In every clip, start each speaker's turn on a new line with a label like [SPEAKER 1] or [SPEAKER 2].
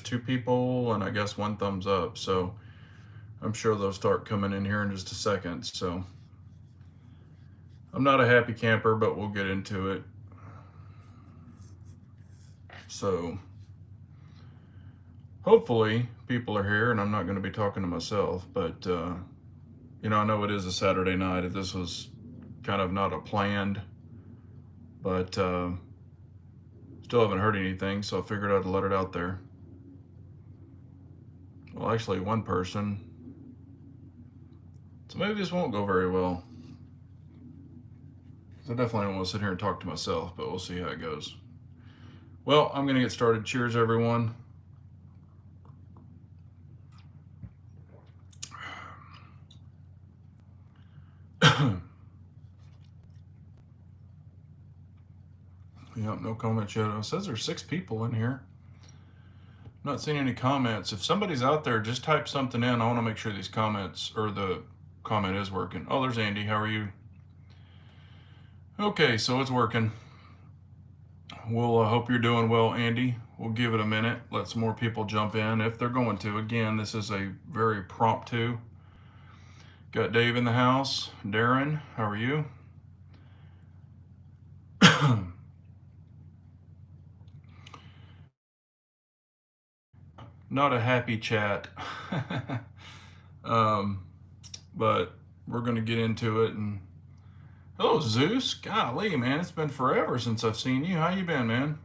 [SPEAKER 1] 2 people and I guess 1 thumbs up. So I'm sure they'll start coming in here in just a second. So I'm not a happy camper, but we'll get into it. So hopefully people are here and I'm not going to be talking to myself, but I know it is a Saturday night. This was kind of not a planned, but still haven't heard anything, so I figured I'd let it out there. Well, actually, 1 person. So maybe this won't go very well. I definitely don't want to sit here and talk to myself, but we'll see how it goes. Well, I'm going to get started. Cheers, everyone. Yep, no comments yet. It says there's 6 people in here. I'm not seeing any comments. If somebody's out there, just type something in. I want to make sure these comments, or the comment is working. Oh, there's Andy. How are you? Okay, so it's working. We'll hope you're doing well, Andy. We'll give it a minute. Let some more people jump in if they're going to. Again, this is a very promptu. Got Dave in the house. Darren, how are you? Not a happy chat. But we're going to get into it. And hello, Zeus. Golly, man, it's been forever since I've seen you. How you been, man?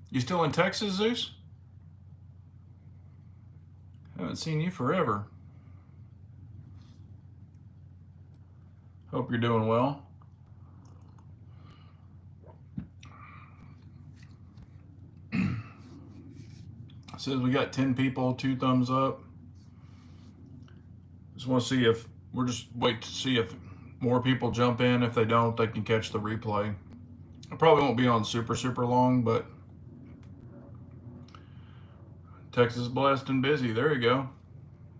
[SPEAKER 1] You still in Texas, Zeus? Haven't seen you forever. Hope you're doing well. Says we got 10 people, 2 thumbs up. Just want to see if, we're just wait to see if more people jump in. If they don't, they can catch the replay. I probably won't be on super long, but Texas blessed and busy. There you go.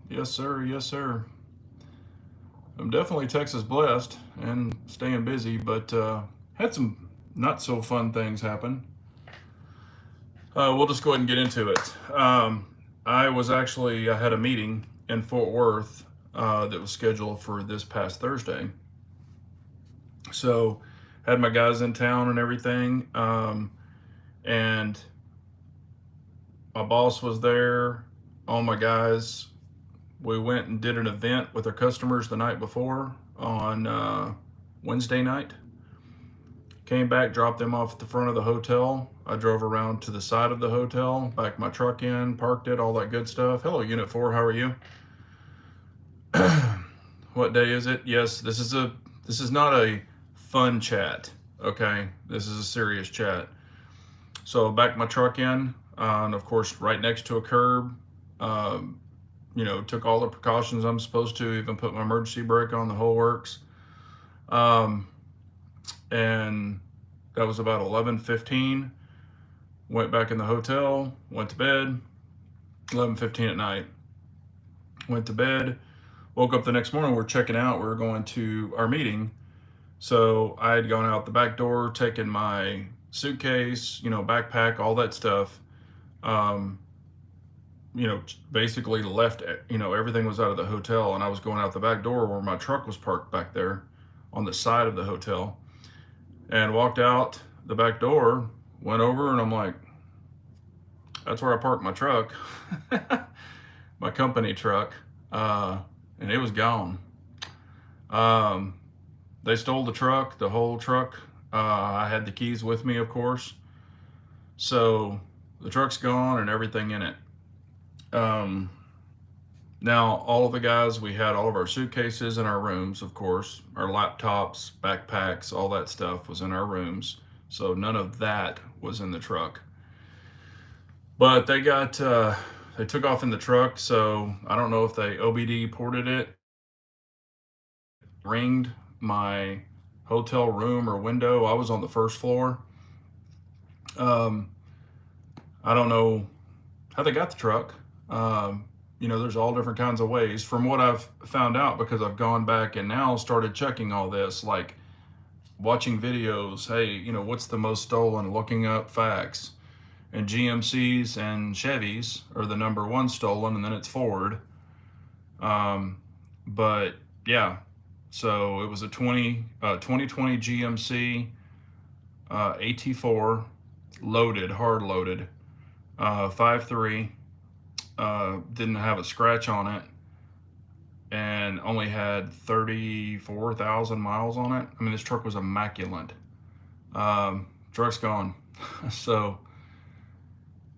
[SPEAKER 1] Yes, sir. Yes, sir. I'm definitely Texas blessed and staying busy, but had some not so fun things happen. We'll just go ahead and get into it. I had a meeting in Fort Worth that was scheduled for this past Thursday. So had my guys in town and everything. And my boss was there, all my guys. We went and did an event with our customers the night before on Wednesday night. Came back, dropped them off at the front of the hotel. I drove around to the side of the hotel, backed my truck in, parked it, all that good stuff. Hello, Unit 4, how are you? What day is it? Yes, this is not a fun chat, okay? This is a serious chat. So backed my truck in, and of course, right next to a curb. Took all the precautions I'm supposed to, even put my emergency brake on, the whole works. And that was about 11:15. Went back in the hotel, went to bed, 11:15 at night. Went to bed, woke up the next morning, we're checking out, we were going to our meeting. So I had gone out the back door, taken my suitcase, backpack, all that stuff. Basically left, everything was out of the hotel, and I was going out the back door where my truck was parked back there on the side of the hotel, and walked out the back door, went over, and I'm like, that's where I parked my truck, my company truck, and it was gone. They stole the truck, the whole truck. I had the keys with me, of course. So the truck's gone and everything in it. Now, all of the guys, we had all of our suitcases in our rooms, of course. Our laptops, backpacks, all that stuff was in our rooms. So none of that was in the truck. But they took off in the truck, so I don't know if they OBD ported it, ringed my hotel room or window. I was on the first floor. I don't know how they got the truck. There's all different kinds of ways. From what I've found out, because I've gone back and now started checking all this, like watching videos, hey, what's the most stolen, looking up facts. and GMCs and Chevys are the number one stolen, and then it's Ford. But yeah, so it was a 2020 GMC AT4, loaded, hard loaded, 5.3, didn't have a scratch on it, and only had 34,000 miles on it. I mean, this truck was immaculate. Truck's gone. So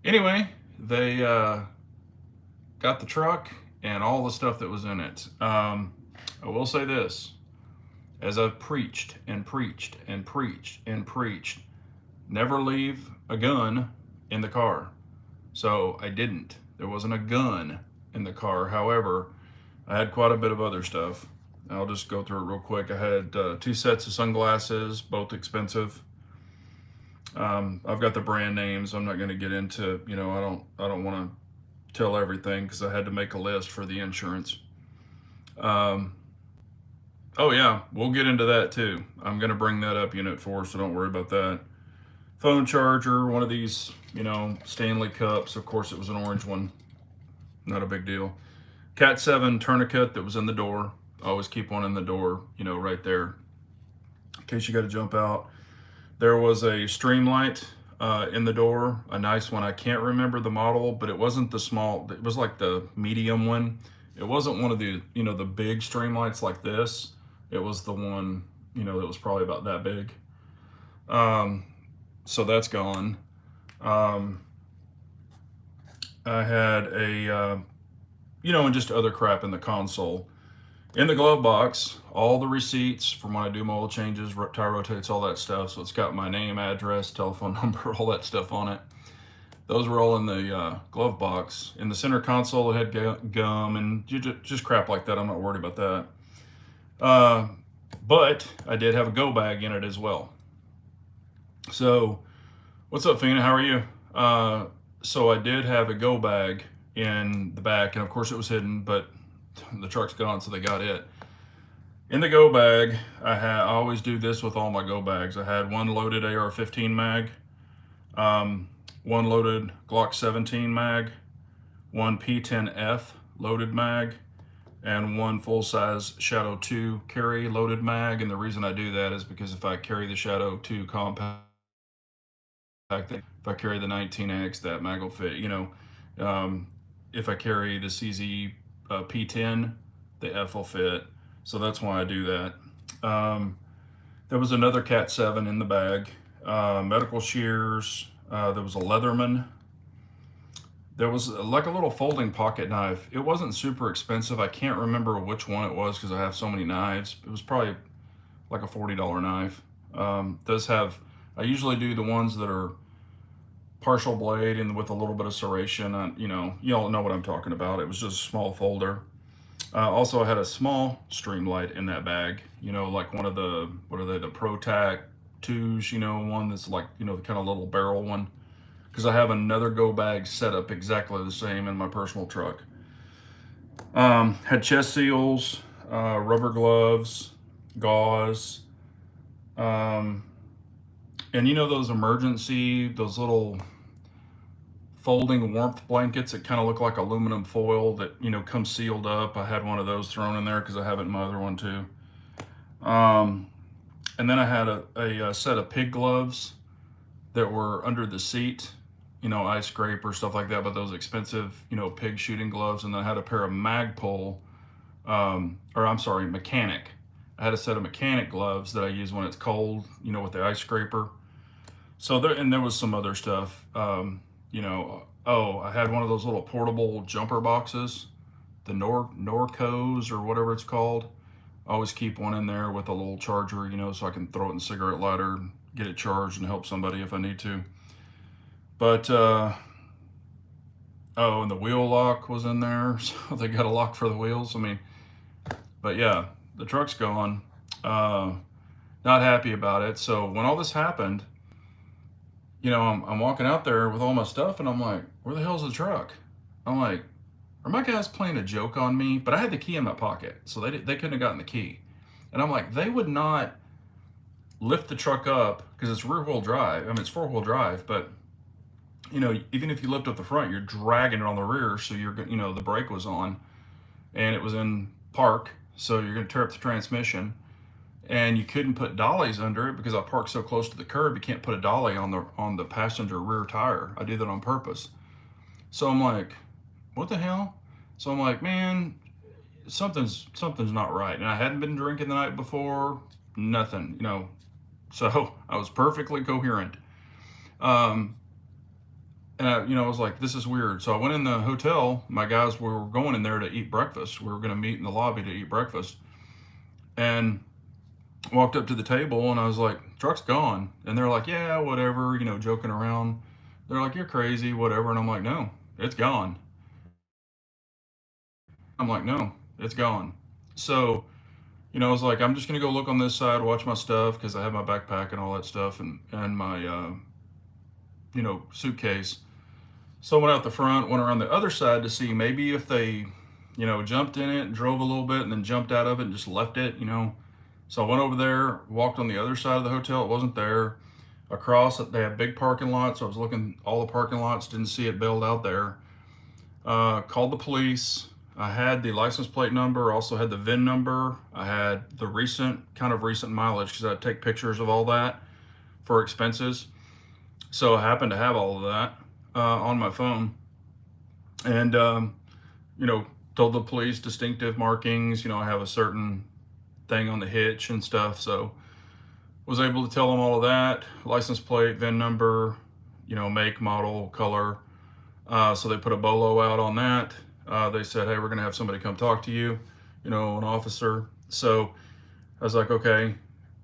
[SPEAKER 1] anyway, they got the truck and all the stuff that was in it. I will say this, as I've preached and preached and preached and preached, never leave a gun in the car. So I didn't. There wasn't a gun in the car. However, I had quite a bit of other stuff. I'll just go through it real quick. I had 2 sets of sunglasses, both expensive. I've got the brand names. I'm not going to get into, I don't want to tell everything because I had to make a list for the insurance. Oh yeah, we'll get into that too. I'm going to bring that up Unit 4, so don't worry about that. Phone charger, one of these, Stanley cups. Of course, it was an orange one. Not a big deal. Cat 7 tourniquet that was in the door. Always keep one in the door, right there, in case you got to jump out. There was a Streamlight in the door, a nice one. I can't remember the model, but it wasn't the small. It was like the medium one. It wasn't one of the, the big Streamlights like this. It was the one, that was probably about that big. So that's gone. I had a, and just other crap in the console. In the glove box, all the receipts from when I do my oil changes, tire rotates, all that stuff. So it's got my name, address, telephone number, all that stuff on it. Those were all in the glove box. In the center console, it had gum and just crap like that. I'm not worried about that. But I did have a go bag in it as well. So, what's up, Fina? How are you? So I did have a go bag in the back, and of course it was hidden, but the truck's gone, so they got it. In the go bag, I always do this with all my go bags. I had one loaded AR-15 mag, one loaded Glock 17 mag, one P10F loaded mag, and one full-size Shadow 2 carry loaded mag. And the reason I do that is because if I carry the Shadow 2 compact, if I carry the 19X, that mag will fit. If I carry the CZ P10, the F will fit. So that's why I do that. There was another Cat 7 in the bag. Medical shears. There was a Leatherman. There was like a little folding pocket knife. It wasn't super expensive. I can't remember which one it was because I have so many knives. It was probably like a $40 knife. I usually do the ones that are partial blade and with a little bit of serration. You all know what I'm talking about. It was just a small folder. Also, I had a small Streamlight in that bag. Like one of the, what are they, the ProTac 2s, one that's like, the kind of little barrel one. Because I have another go bag set up exactly the same in my personal truck. Had chest seals, rubber gloves, gauze, and those those little folding warmth blankets that kind of look like aluminum foil that, come sealed up. I had one of those thrown in there because I have it in my other one too. And then I had a set of pig gloves that were under the seat, ice scraper, stuff like that, but those expensive, pig shooting gloves. And then I had a pair of mechanic. I had a set of mechanic gloves that I use when it's cold, with the ice scraper. So there was some other stuff. I had one of those little portable jumper boxes, the Norcos or whatever it's called. I always keep one in there with a little charger, so I can throw it in the cigarette lighter, get it charged, and help somebody if I need to. But, and the wheel lock was in there, so they got a lock for the wheels. But yeah, the truck's gone. Not happy about it. So when all this happened, I'm walking out there with all my stuff, and I'm like, where the hell's the truck? I'm like, are my guys playing a joke on me? But I had the key in my pocket, so they couldn't have gotten the key. And I'm like, they would not lift the truck up because it's rear-wheel drive. It's four-wheel drive, but even if you lift up the front, you're dragging it on the rear. So the brake was on and it was in park. So you're going to tear up the transmission, and you couldn't put dollies under it because I parked so close to the curb. You can't put a dolly on the passenger rear tire. I did that on purpose. So I'm like, what the hell? So I'm like, man, something's not right. And I hadn't been drinking the night before, nothing. So I was perfectly coherent. Um, and I was like, this is weird. So I went in the hotel. My guys were going in there to eat breakfast. We were going to meet in the lobby to eat breakfast, and walked up to the table, and I was like, truck's gone. And they're like, yeah, whatever, joking around. They're like, you're crazy, whatever. And I'm like, no, it's gone. I'm like, no, it's gone. So, I was like, I'm just going to go look on this side, watch my stuff, because I have my backpack and all that stuff, and my, suitcase. So I went out the front, went around the other side to see maybe if they, jumped in it, drove a little bit, and then jumped out of it and just left it. So I went over there, walked on the other side of the hotel. It wasn't there. Across it, they have big parking lots. So I was looking all the parking lots, didn't see it bailed out there. Called the police. I had the license plate number, also had the VIN number. I had the recent mileage because I'd take pictures of all that for expenses. So I happened to have all of that on my phone. And, told the police distinctive markings. I have a certain thing on the hitch and stuff. So was able to tell them all of that, license plate, VIN number, make, model, color. So they put a bolo out on that. They said, hey, we're going to have somebody come talk to you, an officer. So I was like, okay.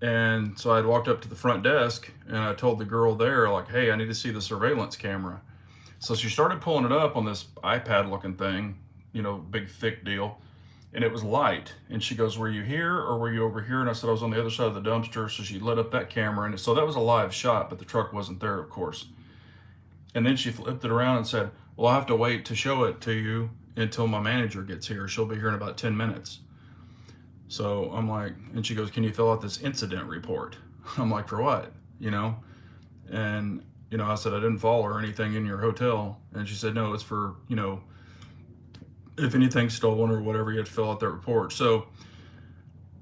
[SPEAKER 1] And so I had walked up to the front desk and I told the girl there, like, hey, I need to see the surveillance camera. So she started pulling it up on this iPad looking thing, big thick deal. And it was light. And she goes, were you here or were you over here? And I said, I was on the other side of the dumpster. So she lit up that camera. And so that was a live shot, but the truck wasn't there, of course. And then she flipped it around and said, well, I'll have to wait to show it to you until my manager gets here. She'll be here in about 10 minutes. So I'm like, and she goes, can you fill out this incident report? I'm like, for what? And, I said, I didn't fall or anything in your hotel. And she said, no, it's for, if anything's stolen or whatever, you have to fill out that report. So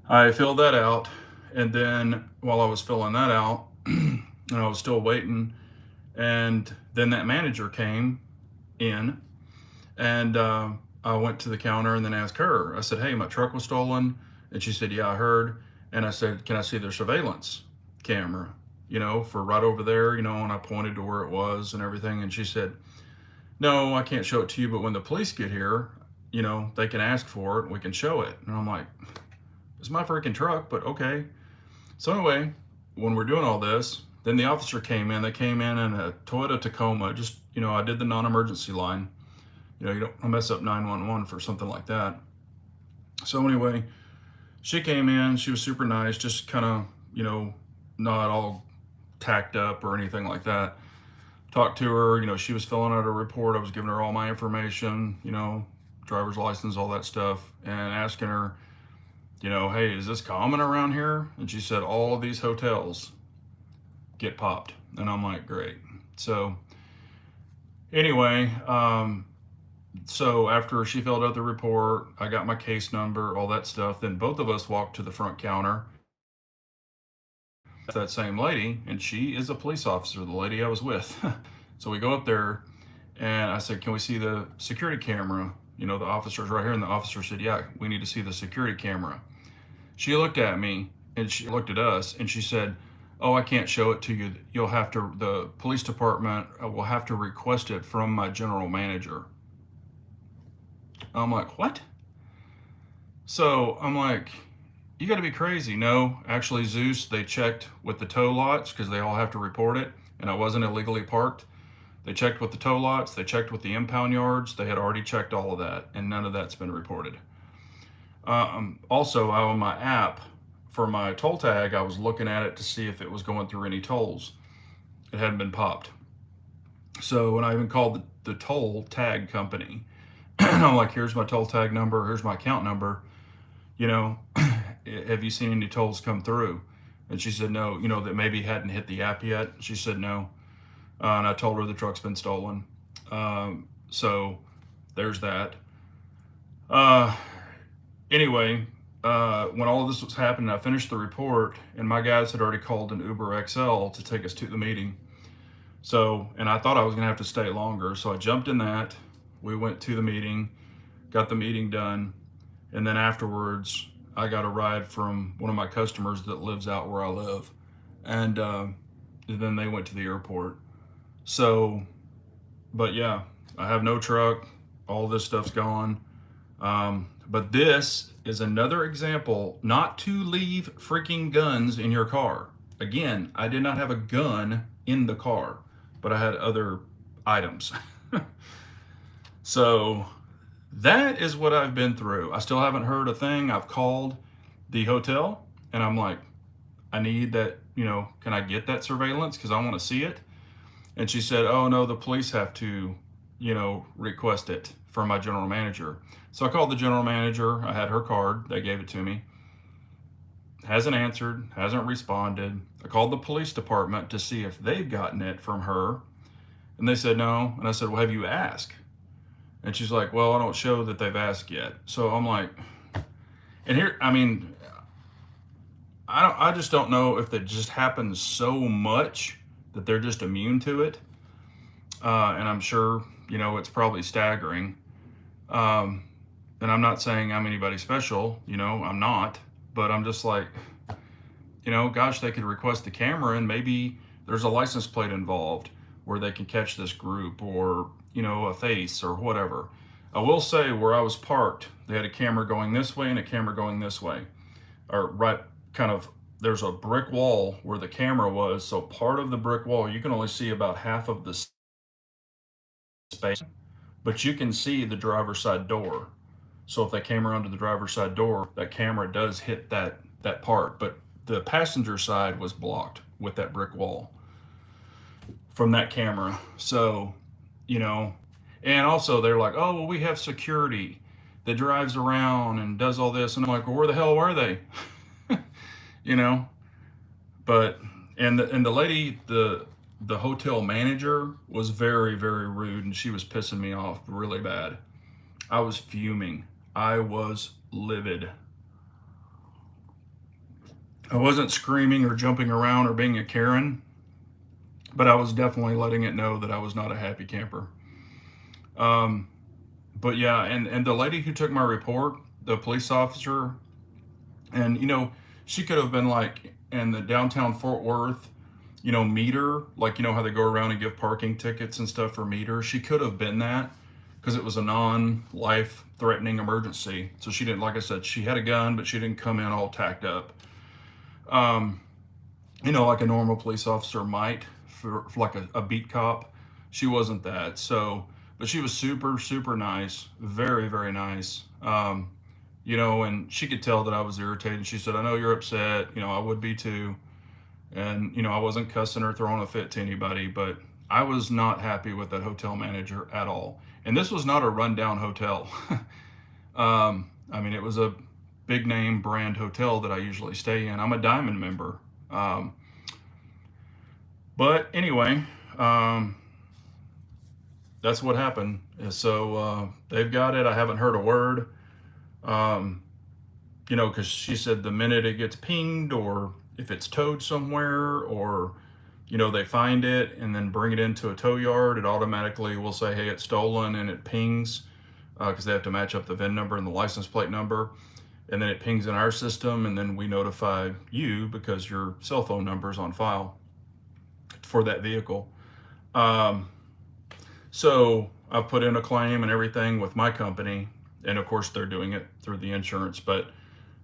[SPEAKER 1] I filled that out. And then while I was filling that out, and I was still waiting, and then that manager came in, and I went to the counter and then asked her. I said, hey, my truck was stolen. And she said, yeah, I heard. And I said, can I see their surveillance camera, for right over there, and I pointed to where it was and everything. And she said, no, I can't show it to you, but when the police get here, they can ask for it and we can show it. And I'm like, it's my freaking truck, but okay. So anyway, when we're doing all this, then the officer came in. They came in a Toyota Tacoma. Just, I did the non-emergency line. You don't mess up 911 for something like that. So anyway, she came in. She was super nice, just kind of, not all tacked up or anything like that. Talked to her. She was filling out a report. I was giving her all my information, driver's license, all that stuff, and asking her, hey, is this common around here? And she said, all of these hotels get popped. And I'm like, great. So anyway, so after she filled out the report, I got my case number, all that stuff. Then both of us walked to the front counter. That same lady, and she is a police officer, the lady I was with. So we go up there, and I said, can we see the security camera? The officer's right here. And the officer said, yeah, we need to see the security camera. She looked at me, and she looked at us, and she said, oh, I can't show it to you. The police department will have to request it from my general manager. I'm like, what? So I'm like, you got to be crazy. No, actually, Zeus, they checked with the tow lots because they all have to report it, and I wasn't illegally parked. They checked with the tow lots. They checked with the impound yards. They had already checked all of that, and none of that's been reported. Also, on my app for my toll tag, I was looking at it to see if it was going through any tolls. It hadn't been popped. So, and I even called the toll tag company. And I'm like, here's my toll tag number. Here's my account number. Have you seen any tolls come through? And she said, no, that maybe hadn't hit the app yet. She said, no. and I told her the truck's been stolen. So there's that. Uh, anyway, when all of this was happening, I finished the report, and my guys had already called an Uber XL to take us to the meeting. So, and I thought I was going to have to stay longer, so I jumped in that. We went to the meeting, got the meeting done, and then afterwards, I got a ride from one of my customers that lives out where I live, and then they went to the airport. So, but yeah, I have no truck. All this stuff's gone. But this is another example not to leave freaking guns in your car. Again, I did not have a gun in the car, but I had other items. So that is what I've been through. I still haven't heard a thing. I've called the hotel and I'm like, I need that, can I get that surveillance? Because I want to see it. And she said, oh no, the police have to, request it from my general manager. So I called the general manager. I had her card. They gave it to me. Hasn't answered, hasn't responded. I called the police department to see if they've gotten it from her. And they said no. And I said, well, have you asked? And she's like, well, I don't show that they've asked yet. So I'm like, and here, I just don't know if that just happens so much that they're just immune to it. And I'm sure, it's probably staggering. And I'm not saying I'm anybody special, I'm not, but I'm just like, gosh, they could request the camera and maybe there's a license plate involved where they can catch this group or, a face or whatever. I will say where I was parked, they had a camera going this way and a camera going this way, or right kind of, there's a brick wall where the camera was. So part of the brick wall, you can only see about half of the space, but you can see the driver's side door. So if they came around to the driver's side door, that camera does hit that part, but the passenger side was blocked with that brick wall from that camera. So, and also they're like, oh, well, we have security that drives around and does all this. And I'm like, well, where the hell were they? But, and the lady, the hotel manager was very, very rude and she was pissing me off really bad. I was fuming. I was livid. I wasn't screaming or jumping around or being a Karen, but I was definitely letting it know that I was not a happy camper. But yeah, and the lady who took my report, the police officer, and she could have been like in the downtown Fort Worth, meter, like how they go around and give parking tickets and stuff for meters. She could have been that because it was a non-life threatening emergency. So she didn't, like I said, she had a gun, but she didn't come in all tacked up. Like a normal police officer might for like a beat cop. She wasn't that. So, but she was super, super nice. Very, very nice. And she could tell that I was irritated. She said, I know you're upset. I would be too. And, I wasn't cussing or throwing a fit to anybody, but I was not happy with that hotel manager at all. And this was not a rundown hotel. It was a big name brand hotel that I usually stay in. I'm a Diamond member. But anyway, that's what happened. So they've got it. I haven't heard a word. Because she said the minute it gets pinged or if it's towed somewhere or, they find it and then bring it into a tow yard, it automatically will say, hey, it's stolen, and it pings because they have to match up the VIN number and the license plate number. And then it pings in our system, and then we notify you because your cell phone number is on file for that vehicle. So I've put in a claim and everything with my company, and of course they're doing it through the insurance, but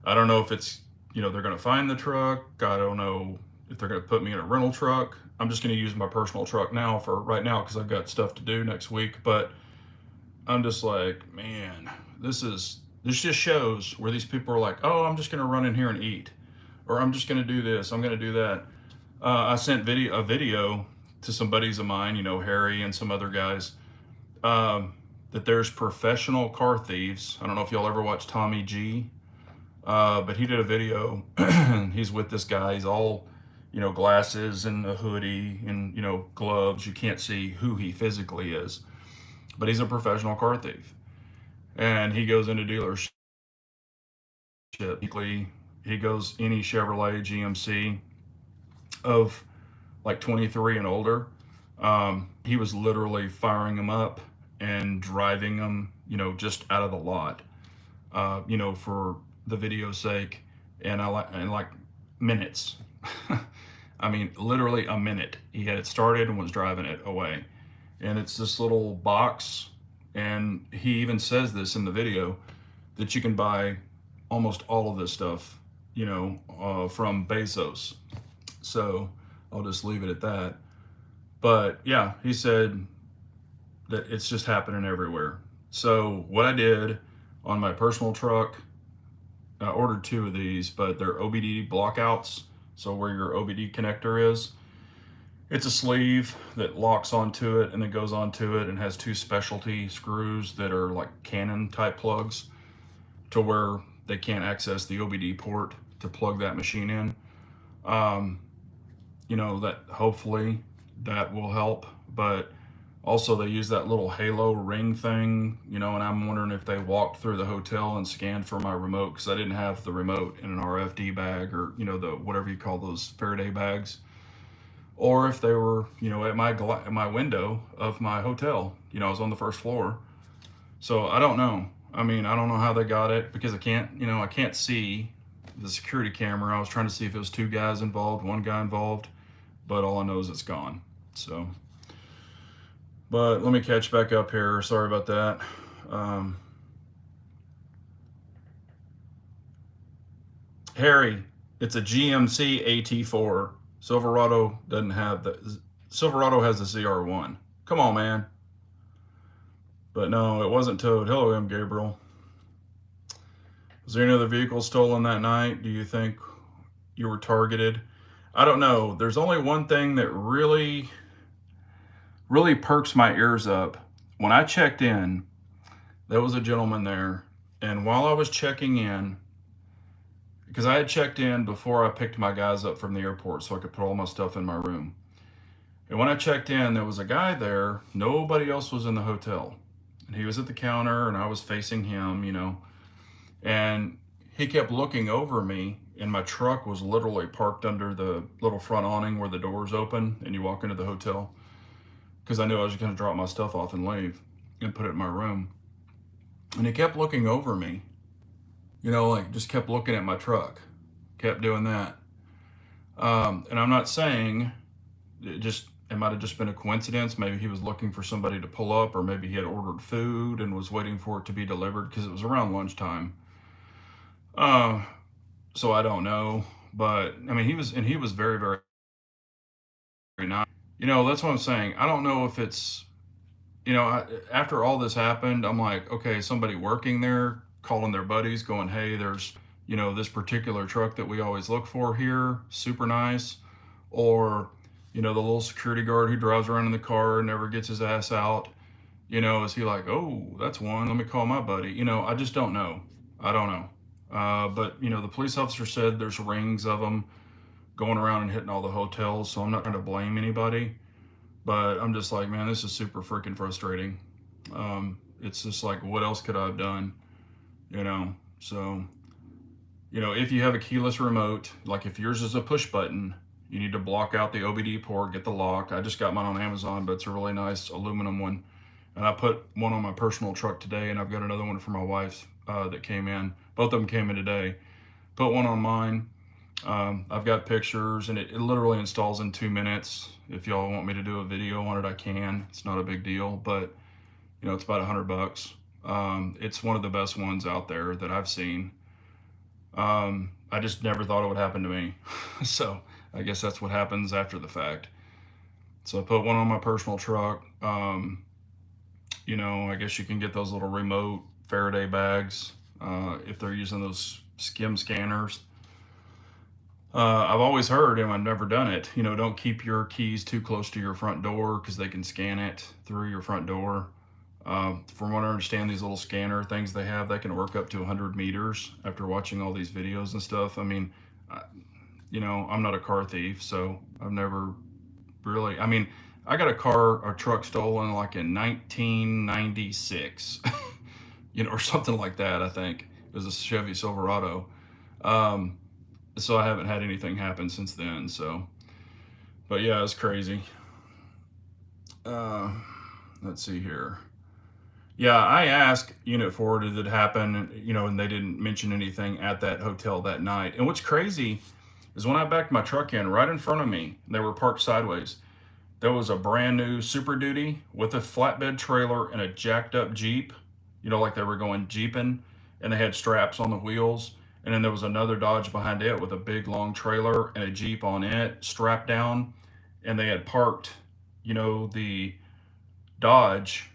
[SPEAKER 1] I don't know if it's, they're going to find the truck. I don't know if they're going to put me in a rental truck. I'm just going to use my personal truck now for right now because I've got stuff to do next week. But I'm just like, man, this just shows where these people are like, oh, I'm just going to run in here and eat, or I'm just going to do this, I'm going to do that. I sent a video to some buddies of mine, Harry and some other guys, that there's professional car thieves. I don't know if y'all ever watched Tommy G, but he did a video. He's with this guy. He's all you know, glasses and a hoodie and, you know, gloves. You can't see who he physically is, but he's a professional car thief. And he goes into dealerships. He goes any Chevrolet, GMC of like 23 and older. He was literally firing them up and driving them, you know, just out of the lot, you know, for the video's sake, and like minutes. I mean, literally a minute. He had it started and was driving it away, and it's this little box. And he even says this in the video that you can buy almost all of this stuff, you know, from Bezos. So I'll just leave it at that. But yeah, he said that it's just happening everywhere. So what I did on my personal truck, I ordered 2 of these, but they're OBD blockouts. So where your OBD connector is, it's a sleeve that locks onto it and it goes onto it and has 2 specialty screws that are like Canon type plugs to where they can't access the OBD port to plug that machine in. You know, that hopefully that will help, but also they use that little halo ring thing, you know, and I'm wondering if they walked through the hotel and scanned for my remote, because I didn't have the remote in an RFD bag, or, you know, the whatever you call those Faraday bags, or if they were, you know, at my window of my hotel. You know, I was on the first floor. So I don't know. I mean, I don't know how they got it, because I can't, you know, I can't see the security camera. I was trying to see if it was 2 guys involved, 1 guy involved, but all I know is it's gone. So, but let me catch back up here. Sorry about that. Harry, it's a GMC AT4. Silverado doesn't have the, Silverado has the ZR1. Come on, man. But no, it wasn't towed. Hello, M. Gabriel. Was there any other vehicle stolen that night? Do you think you were targeted? I don't know. There's only one thing that really perks my ears up. When I checked in, there was a gentleman there, and while I was checking in, because I had checked in before I picked my guys up from the airport so I could put all my stuff in my room. And when I checked in, there was a guy there. Nobody else was in the hotel. And he was at the counter, and I was facing him, you know. And he kept looking over me, and my truck was literally parked under the little front awning where the doors open and you walk into the hotel, because I knew I was going to drop my stuff off and leave and put it in my room. And he kept looking over me, you know, like just kept looking at my truck, kept doing that. And I'm not saying it might have just been a coincidence. Maybe he was looking for somebody to pull up, or maybe he had ordered food and was waiting for it to be delivered, because it was around lunchtime. So I don't know, but I mean, he was very, very, very nice. You know, that's what I'm saying. I don't know if it's, you know, after all this happened, I'm like, okay, somebody working there calling their buddies going, hey, there's, you know, this particular truck that we always look for here, super nice. Or, you know, the little security guard who drives around in the car and never gets his ass out, you know, is he like, oh, that's one, let me call my buddy? You know, I just don't know. I don't know. But, you know, the police officer said there's rings of them going around and hitting all the hotels, so I'm not going to blame anybody. But I'm just like, man, this is super freaking frustrating. It's just like, what else could I have done? You know, so, you know, if you have a keyless remote, like if yours is a push button, you need to block out the OBD port, get the lock. I just got mine on Amazon, but it's a really nice aluminum one. And I put one on my personal truck today, and I've got another one for my wife's that came in. Both of them came in today. Put one on mine. I've got pictures, and it literally installs in 2 minutes. If y'all want me to do a video on it, I can. It's not a big deal, but you know, it's about $100. It's one of the best ones out there that I've seen. I just never thought it would happen to me. So I guess that's what happens after the fact. So I put one on my personal truck. You know, I guess you can get those little remote Faraday bags if they're using those skim scanners. I've always heard, and I've never done it, you know, don't keep your keys too close to your front door, because they can scan it through your front door. From what I understand, these little scanner things they have, they can work up to 100 meters after watching all these videos and stuff. I mean, you know, I'm not a car thief, so I've never really, I mean, I got a truck stolen like in 1996, you know, or something like that. I think it was a Chevy Silverado. Um, so I haven't had anything happen since then. So, but yeah, it's crazy. Uh, let's see here. Yeah, I asked Unit 4 did it happen, you know, and they didn't mention anything at that hotel that night. And what's crazy is when I backed my truck in right in front of me, they were parked sideways. There was a brand new Super Duty with a flatbed trailer and a jacked up Jeep, you know, like they were going Jeeping, and they had straps on the wheels. And then there was another Dodge behind it with a big long trailer and a Jeep on it strapped down. And they had parked, you know, the Dodge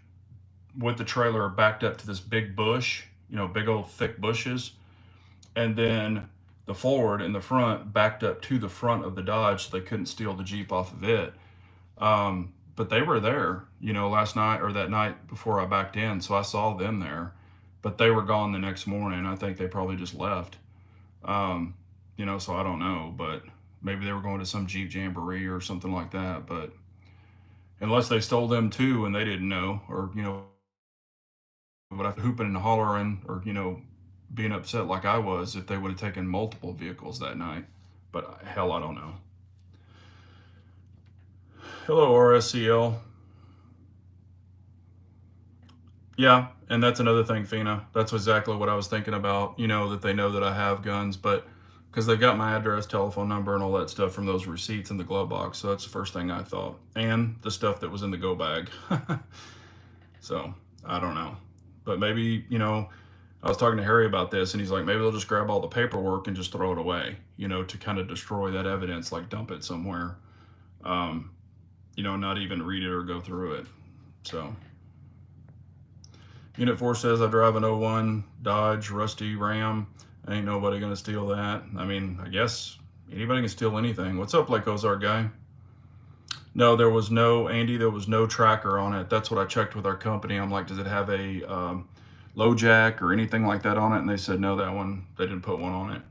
[SPEAKER 1] with the trailer backed up to this big bush, you know, big old thick bushes. And then the Ford in the front backed up to the front of the Dodge so they couldn't steal the Jeep off of it. But they were there, you know, last night or that night before I backed in. So I saw them there, but they were gone the next morning. I think they probably just left. Um, you know, so I don't know, but maybe they were going to some Jeep Jamboree or something like that. But unless they stole them too and they didn't know, or, you know, but after hooping and hollering or, you know, being upset like I was if they would have taken multiple vehicles that night. But hell, I don't know. Hello, RSCL. Yeah, and that's another thing, Fina. That's exactly what I was thinking about. You know, that they know that I have guns, but because they got my address, telephone number, and all that stuff from those receipts in the glove box. So that's the first thing I thought. And the stuff that was in the go bag. So I don't know. But maybe, you know, I was talking to Harry about this, and he's like, maybe they'll just grab all the paperwork and just throw it away, you know, to kind of destroy that evidence, like dump it somewhere, um, you know, not even read it or go through it. So. Unit 4 says I drive an '01 Dodge Rusty Ram. Ain't nobody gonna steal that. I mean, I guess anybody can steal anything. What's up, Lake Ozark guy? No, there was no, Andy, there was no tracker on it. That's what I checked with our company. I'm like, does it have a low jack or anything like that on it? And they said, no, that one, they didn't put one on it.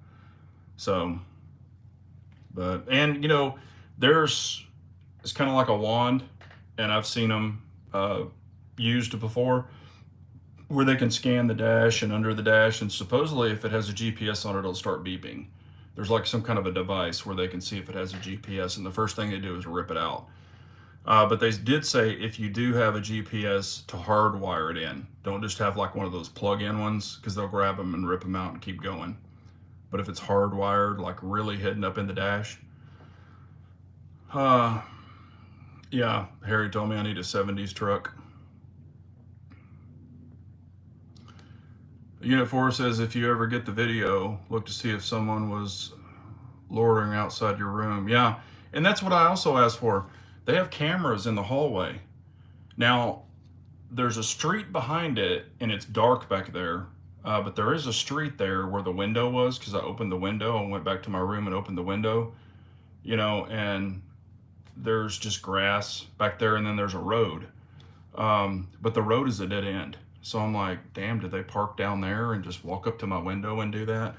[SPEAKER 1] So, but, and you know, it's kind of like a wand, and I've seen them used before, where they can scan the dash and under the dash, and supposedly if it has a GPS on it, it'll start beeping. There's like some kind of a device where they can see if it has a GPS, and the first thing they do is rip it out. But they did say if you do have a GPS, to hardwire it in. Don't just have like one of those plug-in ones, because they'll grab them and rip them out and keep going. But if it's hardwired, like really hidden up in the dash, yeah, Harry told me I need a 70s truck. Unit 4 says if you ever get the video, look to see if someone was loitering outside your room. Yeah, and that's what I also asked for. They have cameras in the hallway. Now, there's a street behind it, and it's dark back there, but there is a street there where the window was, because I opened the window and went back to my room and opened the window, you know, and there's just grass back there, and then there's a road. But the road is a dead end. So I'm like, damn, did they park down there and just walk up to my window and do that?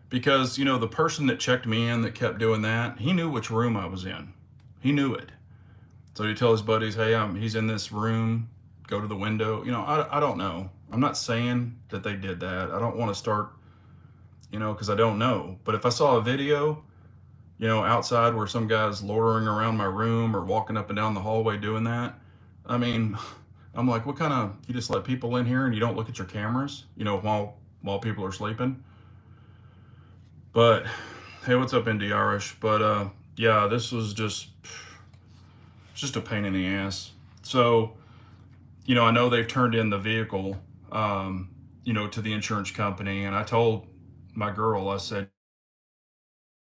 [SPEAKER 1] Because, you know, the person that checked me in that kept doing that, he knew which room I was in. He knew it. So he'd tell his buddies, hey, he's in this room, go to the window. You know, I don't know. I'm not saying that they did that. I don't want to start, you know, because I don't know. But if I saw a video, you know, outside where some guy's loitering around my room or walking up and down the hallway doing that, I mean, I'm like, what kind of, you just let people in here and you don't look at your cameras, you know, while people are sleeping? But hey, what's up, Indy Irish? But yeah, this was just a pain in the ass. So, you know, I know they've turned in the vehicle, you know, to the insurance company, and I told my girl, I said,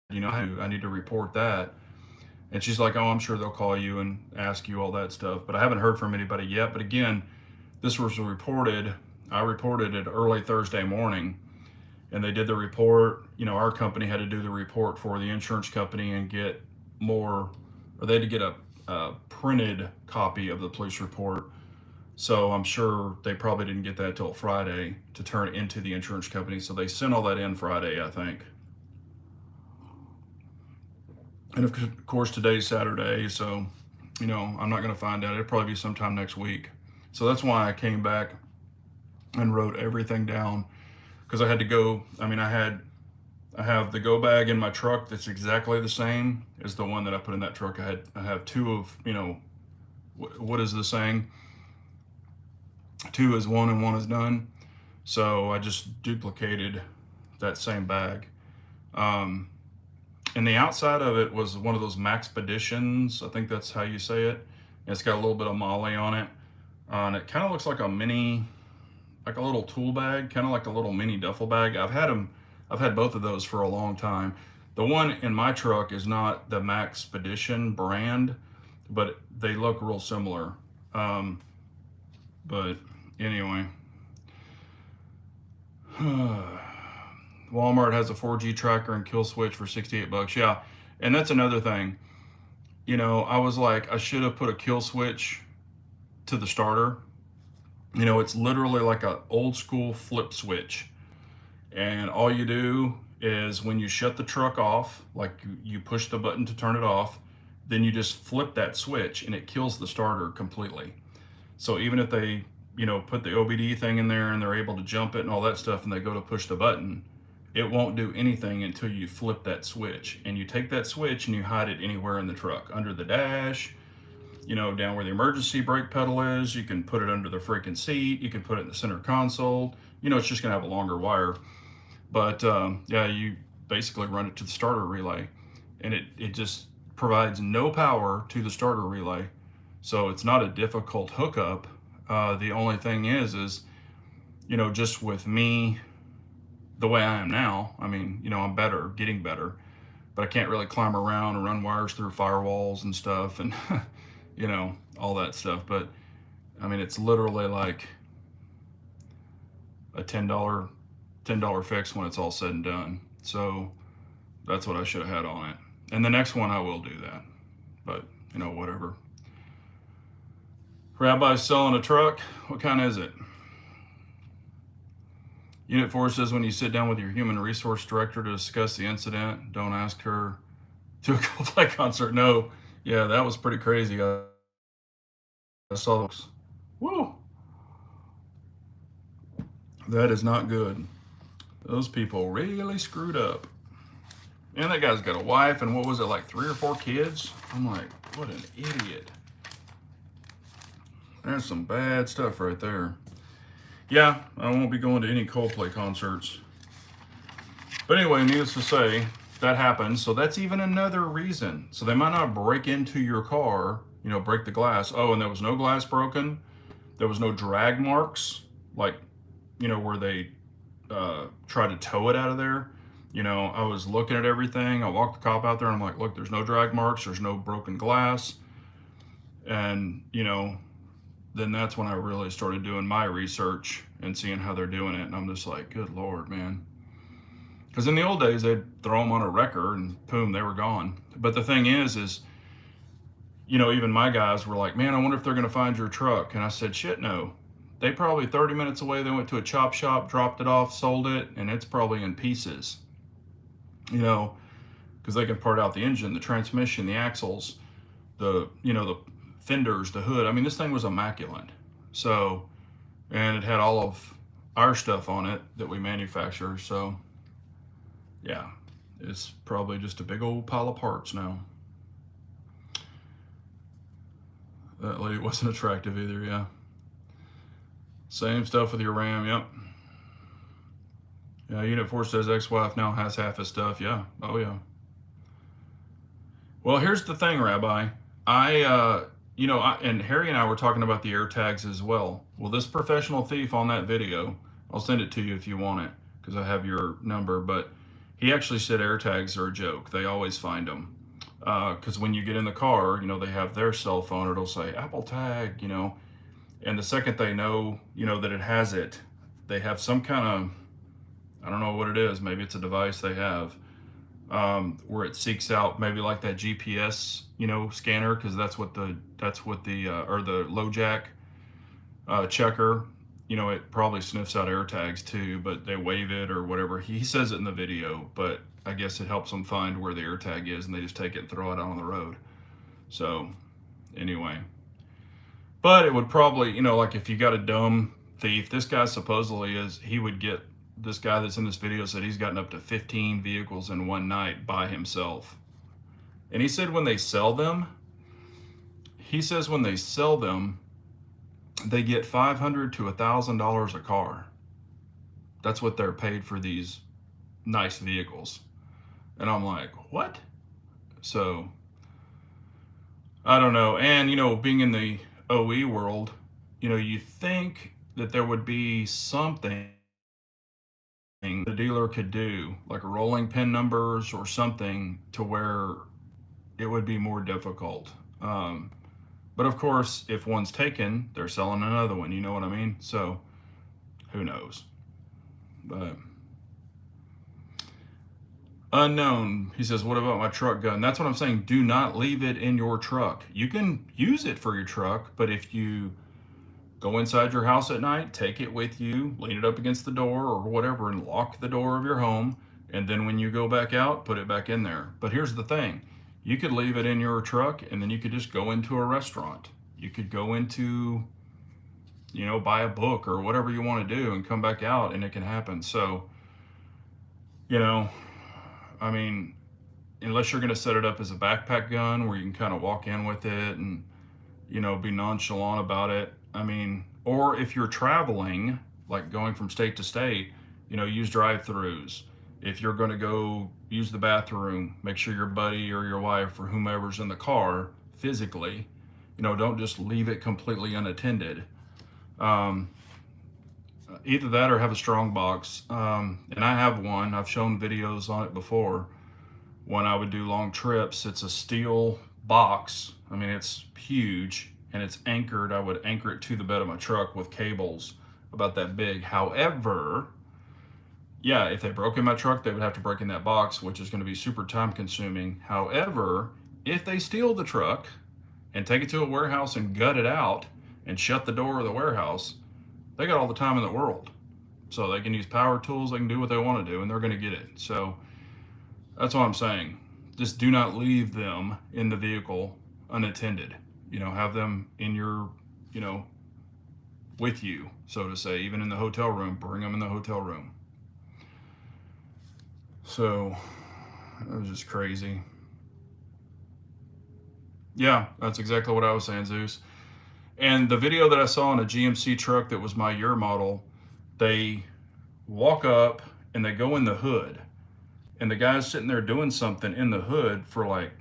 [SPEAKER 1] you know, I need to report that. And she's like, oh, I'm sure they'll call you and ask you all that stuff. But I haven't heard from anybody yet. But again, this was reported, I reported it early Thursday morning, and they did the report. You know, our company had to do the report for the insurance company and get more, or they had to get a printed copy of the police report. So I'm sure they probably didn't get that till Friday to turn into the insurance company. So they sent all that in Friday, I think. And of course, today's Saturday, so, you know, I'm not going to find out. It'll probably be sometime next week. So that's why I came back and wrote everything down, because I had to go. I mean, I have the go bag in my truck that's exactly the same as the one that I put in that truck. I have two of, you know, what is the saying? Two is one and one is none. So I just duplicated that same bag. Um, and the outside of it was one of those Maxpeditions. I think that's how you say it. And it's got a little bit of Molly on it. And it kind of looks like a mini, like a little tool bag, kind of like a little mini duffel bag. I've had both of those for a long time. The one in my truck is not the Maxpedition brand, but they look real similar. But anyway, Walmart has a 4G tracker and kill switch for 68 bucks. Yeah. And that's another thing. You know, I was like, I should have put a kill switch to the starter. You know, it's literally like an old school flip switch. And all you do is when you shut the truck off, like you push the button to turn it off, then you just flip that switch and it kills the starter completely. So even if they, you know, put the OBD thing in there and they're able to jump it and all that stuff and they go to push the button, it won't do anything until you flip that switch. And you take that switch and you hide it anywhere in the truck, under the dash, you know, down where the emergency brake pedal is. You can put it under the freaking seat. You can put it in the center console. You know, it's just gonna have a longer wire. But yeah, you basically run it to the starter relay, and it just provides no power to the starter relay. So it's not a difficult hookup. The only thing is, you know, just with me, the way I am now, I mean, you know, I'm better, getting better, but I can't really climb around and run wires through firewalls and stuff and, you know, all that stuff. But I mean, it's literally like a $10 fix when it's all said and done. So that's what I should have had on it. And the next one I will do that, but you know, whatever. Rabbi's selling a truck. What kind is it? Unit 4 says when you sit down with your human resource director to discuss the incident, don't ask her to a Coldplay concert. No, yeah, that was pretty crazy. I saw those. Woo! That is not good. Those people really screwed up. And that guy's got a wife and what was it, like 3 or 4 kids? I'm like, what an idiot. That's some bad stuff right there. Yeah, I won't be going to any Coldplay concerts. But anyway, needless to say, that happened. So that's even another reason. So they might not break into your car, you know, break the glass. Oh, and there was no glass broken. There was no drag marks, like, you know, where they tried to tow it out of there. You know, I was looking at everything. I walked the cop out there and I'm like, look, there's no drag marks. There's no broken glass. And, you know, then that's when I really started doing my research and seeing how they're doing it. And I'm just like, good Lord, man. Because in the old days, they'd throw them on a wrecker and boom, they were gone. But the thing is, you know, even my guys were like, man, I wonder if they're going to find your truck. And I said, shit, no. They probably 30 minutes away, they went to a chop shop, dropped it off, sold it, and it's probably in pieces. You know, because they can part out the engine, the transmission, the axles, the, you know, the fenders, the hood. I mean, this thing was immaculate. So, and it had all of our stuff on it that we manufacture. So, yeah, it's probably just a big old pile of parts now. That lady wasn't attractive either, yeah. Same stuff with your Ram, yep. Yeah, Unit 4 says ex-wife now has half his stuff, yeah. Oh, yeah. Well, here's the thing, Rabbi. You know, and Harry and I were talking about the air tags as well. Well, this professional thief on that video, I'll send it to you if you want it, because I have your number, but he actually said air tags are a joke. They always find them. Because when you get in the car, you know, they have their cell phone, it'll say Apple Tag, you know, and the second they know, you know, that it has it, they have some kind of, I don't know what it is, maybe it's a device they have, where it seeks out maybe like that GPS, you know, scanner, because that's what the or the low jack checker, it probably sniffs out air tags too, but they wave it or whatever. He says it in the video, but I guess it helps them find where the air tag is and they just take it and throw it out on the road. So anyway, but it would probably, like if you got a dumb thief, this guy supposedly this guy that's in this video said he's gotten up to 15 vehicles in one night by himself. And he said when they sell them, they get $500 to $1,000 a car. That's what they're paid for these nice vehicles. And I'm like, what? So I don't know. And, being in the OE world, you think that there would be something the dealer could do, like rolling pin numbers or something, to where it would be more difficult. But of course, if one's taken, they're selling another one. You know what I mean? So who knows? But unknown, he says, what about my truck gun? That's what I'm saying. Do not leave it in your truck. You can use it for your truck, but if you go inside your house at night, take it with you, lean it up against the door or whatever, and lock the door of your home. And then when you go back out, put it back in there. But here's the thing. You could leave it in your truck and then you could just go into a restaurant. You could go into, buy a book or whatever you want to do and come back out, and it can happen. So, I mean, unless you're going to set it up as a backpack gun where you can kind of walk in with it and, be nonchalant about it. I mean, or if you're traveling, like going from state to state, use drive-throughs. If you're going to go use the bathroom, make sure your buddy or your wife or whomever's in the car physically, don't just leave it completely unattended. Either that or have a strong box. And I have one. I've shown videos on it before. When I would do long trips, it's a steel box. I mean, it's huge and it's anchored. I would anchor it to the bed of my truck with cables about that big. However, yeah, if they broke in my truck, they would have to break in that box, which is going to be super time consuming. However, if they steal the truck and take it to a warehouse and gut it out and shut the door of the warehouse, they got all the time in the world. So they can use power tools, they can do what they want to do, and they're going to get it. So that's what I'm saying. Just do not leave them in the vehicle unattended. Have them in your, with you, so to say, even in the hotel room, bring them in the hotel room. So that was just crazy. Yeah, that's exactly what I was saying, Zeus. And the video that I saw on a GMC truck that was my year model, they walk up and they go in the hood. And the guy's sitting there doing something in the hood for like,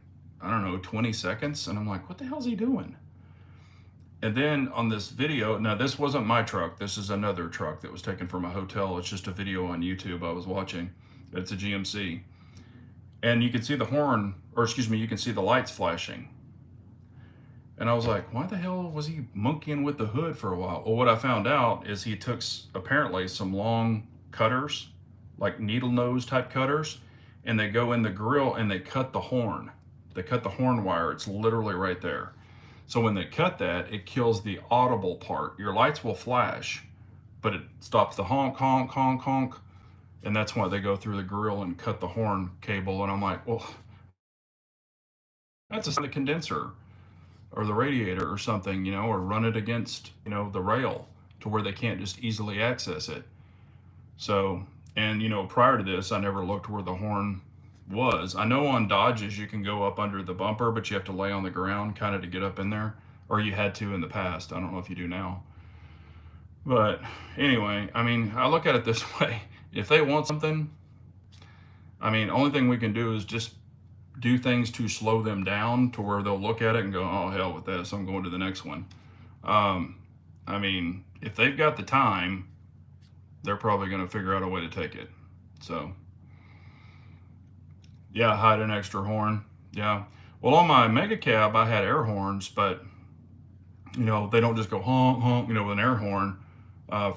[SPEAKER 1] I don't know, 20 seconds. And I'm like, what the hell's he doing? And then on this video, now this wasn't my truck. This is another truck that was taken from a hotel. It's just a video on YouTube I was watching. It's a GMC. And you can see the horn, or excuse me, you can see the lights flashing. And I was like, why the hell was he monkeying with the hood for a while? Well, what I found out is he took apparently some long cutters, like needle nose type cutters, and they go in the grill and they cut the horn. They cut the horn wire. It's literally right there. So when they cut that, it kills the audible part. Your lights will flash, but it stops the honk, honk, honk, honk. And that's why they go through the grill and cut the horn cable. And I'm like, well, that's a condenser or the radiator or something, or run it against, the rail to where they can't just easily access it. So, and, prior to this, I never looked where the horn was. I know on Dodges you can go up under the bumper, but you have to lay on the ground kind of to get up in there, or you had to in the past. I don't know if you do now. But anyway, I mean, I look at it this way. If they want something, I mean, only thing we can do is just do things to slow them down to where they'll look at it and go, oh, hell with this, I'm going to the next one. I mean, if they've got the time, they're probably going to figure out a way to take it. So, yeah, hide an extra horn. Yeah. Well, on my Mega Cab, I had air horns, but, they don't just go honk, honk, with an air horn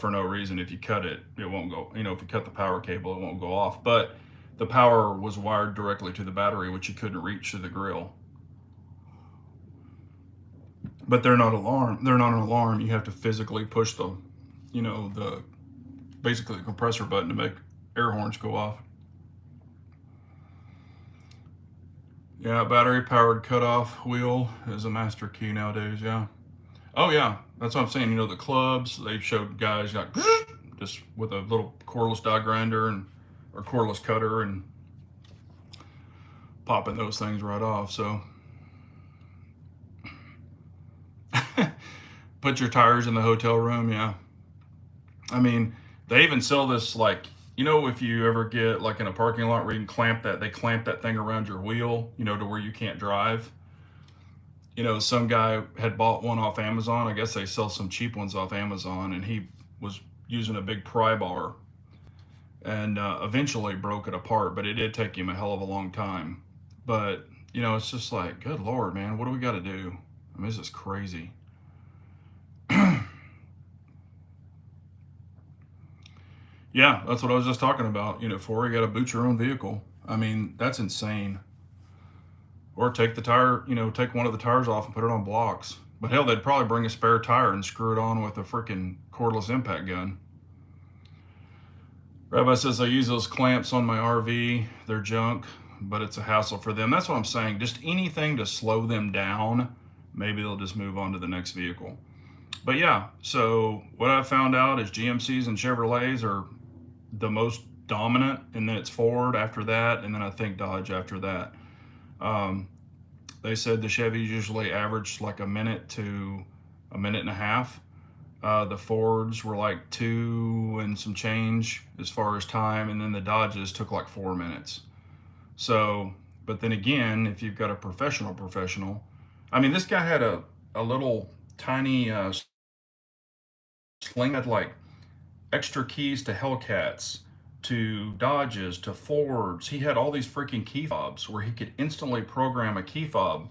[SPEAKER 1] for no reason. If you cut it, it won't go, if you cut the power cable, it won't go off. But the power was wired directly to the battery, which you couldn't reach through the grill. But they're not an alarm. You have to physically push the you know, basically the compressor button to make air horns go off. Yeah, battery powered cutoff wheel is a master key nowadays. Yeah. Oh yeah, that's what I'm saying. You know, the clubs, they showed guys got just with a little cordless die grinder and or cordless cutter and popping those things right off. So put your tires in the hotel room. Yeah. I mean, they even sell this, like, you know, if you ever get like in a parking lot where you can clamp that, they clamp that thing around your wheel, you know, to where you can't drive. You know, some guy had bought one off Amazon. I guess they sell some cheap ones off Amazon, and he was using a big pry bar and eventually broke it apart, but it did take him a hell of a long time. But, you know, it's just like, good Lord, man, what do we got to do? I mean, this is crazy. Yeah, that's what I was just talking about. You know, before you got to boot your own vehicle. I mean, that's insane. Or take the tire, you know, take one of the tires off and put it on blocks. But hell, they'd probably bring a spare tire and screw it on with a freaking cordless impact gun. Rabbi says, I use those clamps on my RV. They're junk, but it's a hassle for them. That's what I'm saying. Just anything to slow them down. Maybe they'll just move on to the next vehicle. But yeah, so what I found out is GMCs and Chevrolets are the most dominant, and then it's Ford after that, and then I think Dodge after that. They said the Chevys usually average like a minute to a minute and a half. The Fords were like 2 and some change as far as time, and then the Dodges took like 4 minutes. So, but then again, if you've got a professional, I mean, this guy had a little tiny sling, had like extra keys to Hellcats, to Dodges, to Fords. He had all these freaking key fobs where he could instantly program a key fob.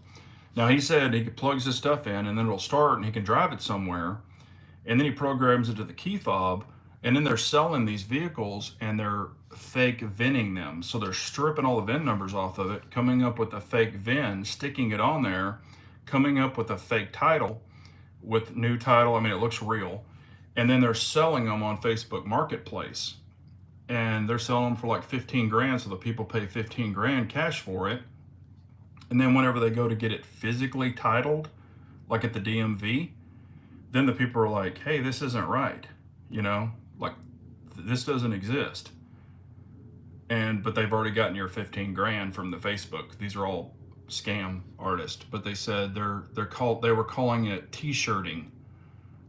[SPEAKER 1] Now he said he plugs his stuff in and then it'll start and he can drive it somewhere. And then he programs it to the key fob. And then they're selling these vehicles and they're fake VINing them. So they're stripping all the VIN numbers off of it, coming up with a fake VIN, sticking it on there, coming up with a fake title with new title. I mean, it looks real. And then they're selling them on Facebook Marketplace. And they're selling them for like 15 grand. So the people pay 15 grand cash for it. And then whenever they go to get it physically titled, like at the DMV, then the people are like, hey, this isn't right. You know, like this doesn't exist. But they've already gotten your 15 grand from the Facebook. These are all scam artists, but they said they were calling it t-shirting.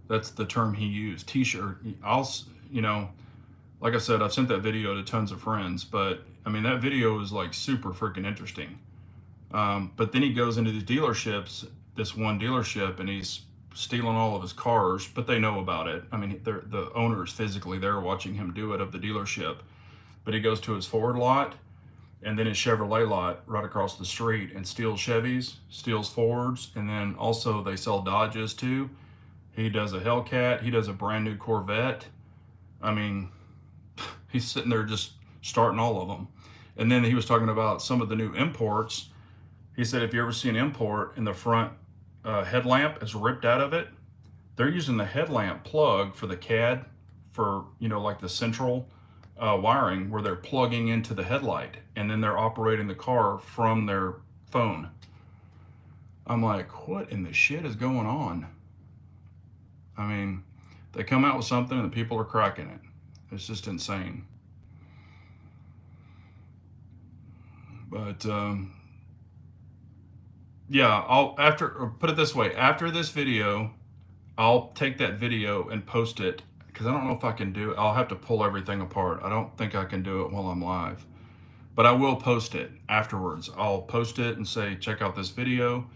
[SPEAKER 1] That's the term he used, t-shirt. You know, like I said, I've sent that video to tons of friends, but I mean, that video is like super freaking interesting. But then he goes into these dealerships, this one dealership, and he's stealing all of his cars, but they know about it. I mean, the owner is physically there watching him do it, of the dealership. But he goes to his Ford lot and then his Chevrolet lot right across the street and steals Chevys, steals Fords, and then also they sell Dodges too. He does a Hellcat, he does a brand new Corvette. I mean, he's sitting there just starting all of them. And then he was talking about some of the new imports. He said, if you ever see an import and the front headlamp is ripped out of it, they're using the headlamp plug for the CAD for, you know, like the central wiring where they're plugging into the headlight and then they're operating the car from their phone. I'm like, what in the shit is going on? I mean, they come out with something and the people are cracking it. It's just insane. But yeah, put it this way, after this video, I'll take that video and post it, because I don't know if I can do it. I'll have to pull everything apart. I don't think I can do it while I'm live, but I will post it afterwards. I'll post it and say, check out this video.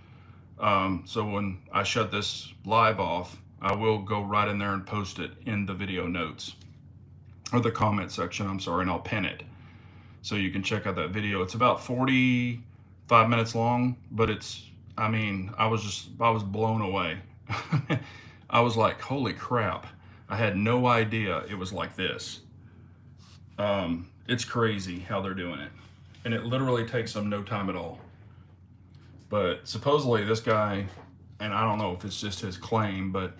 [SPEAKER 1] So when I shut this live off, I will go right in there and post it in the video notes, or the comment section, I'm sorry, and I'll pin it. So you can check out that video. It's about 45 minutes long, but I mean, I was blown away. I was like, holy crap. I had no idea it was like this. It's crazy how they're doing it. And it literally takes them no time at all. But supposedly this guy, and I don't know if it's just his claim, but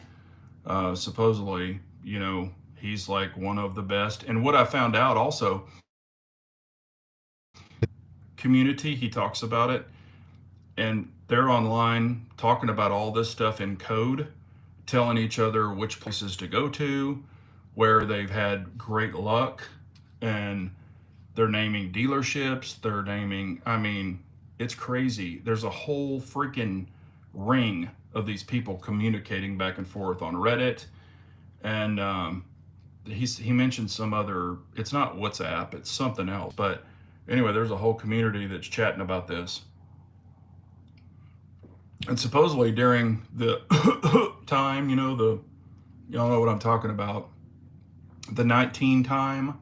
[SPEAKER 1] supposedly you know, he's like one of the best. And what I found out also, community, he talks about it, and they're online talking about all this stuff in code, telling each other which places to go to, where they've had great luck, and they're naming dealerships, they're naming, I mean, it's crazy. There's a whole freaking ring of these people communicating back and forth on Reddit. And he mentioned some other, it's not WhatsApp, it's something else. But anyway, there's a whole community that's chatting about this. And supposedly during the time, y'all know what I'm talking about, the 19 time,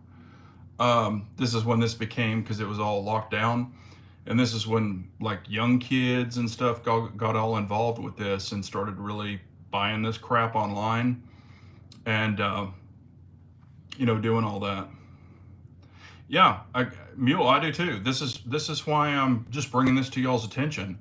[SPEAKER 1] this is when this became, because it was all locked down. And this is when like young kids and stuff got all involved with this and started really buying this crap online and, doing all that. Yeah, Mule, I do too. This is why I'm just bringing this to y'all's attention,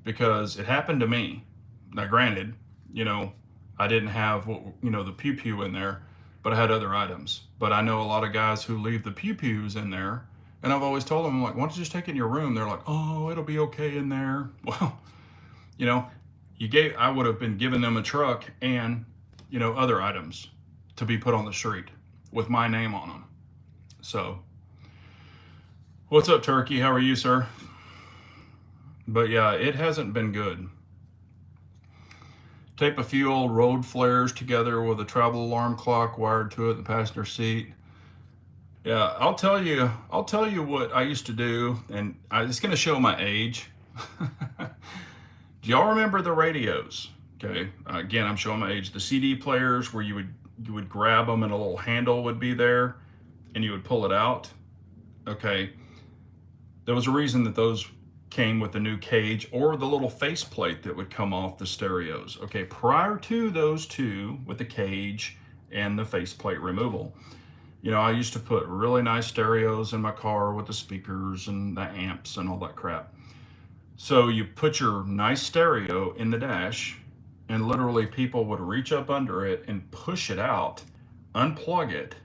[SPEAKER 1] because it happened to me. Now, granted, you know, I didn't have the pew pew in there, but I had other items. But I know a lot of guys who leave the pew pews in there, and I've always told them, like, why don't you just take it in your room? They're like, oh, it'll be okay in there. Well, you know, I would have been giving them a truck and other items to be put on the street with my name on them. So, what's up, Turkey? How are you, sir? But yeah, it hasn't been good. Tape a few old road flares together with a travel alarm clock wired to it in the passenger seat. Yeah, I'll tell you what I used to do, and it's going to show my age. Do y'all remember the radios? Okay, again, I'm showing my age. The CD players where you would grab them and a little handle would be there, and you would pull it out. Okay, there was a reason that those came with the new cage or the little faceplate that would come off the stereos. Okay, prior to those two with the cage and the faceplate removal, I used to put really nice stereos in my car with the speakers and the amps and all that crap. So you put your nice stereo in the dash, and literally people would reach up under it and push it out, unplug it,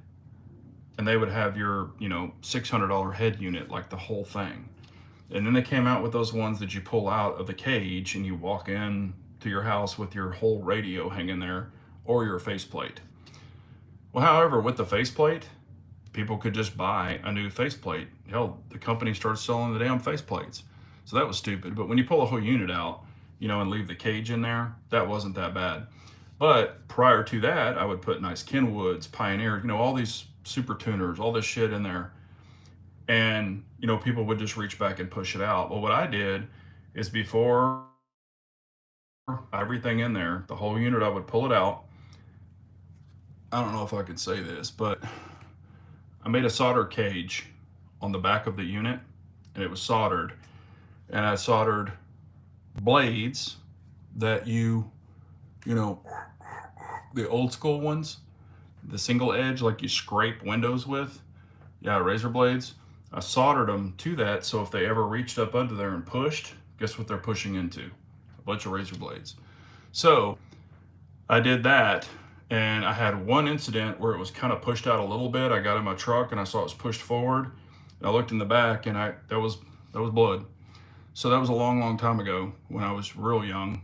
[SPEAKER 1] and they would have your, $600 head unit, like the whole thing. And then they came out with those ones that you pull out of the cage and you walk in to your house with your whole radio hanging there or your faceplate. Well, however, with the faceplate, people could just buy a new faceplate. Hell, the company started selling the damn faceplates. So that was stupid. But when you pull a whole unit out, and leave the cage in there, that wasn't that bad. But prior to that, I would put nice Kenwoods, Pioneers, all these super tuners, all this shit in there. And, people would just reach back and push it out. Well, what I did is before everything in there, the whole unit, I would pull it out. I don't know if I could say this, but I made a solder cage on the back of the unit, and it was soldered. And I soldered blades that the old school ones, the single edge, like you scrape windows with. Yeah, razor blades. I soldered them to that, so if they ever reached up under there and pushed, guess what they're pushing into? A bunch of razor blades. So I did that, and I had one incident where it was kind of pushed out a little bit. I got in my truck and I saw it was pushed forward, and I looked in the back, and that was blood. So that was a long, long time ago when I was real young.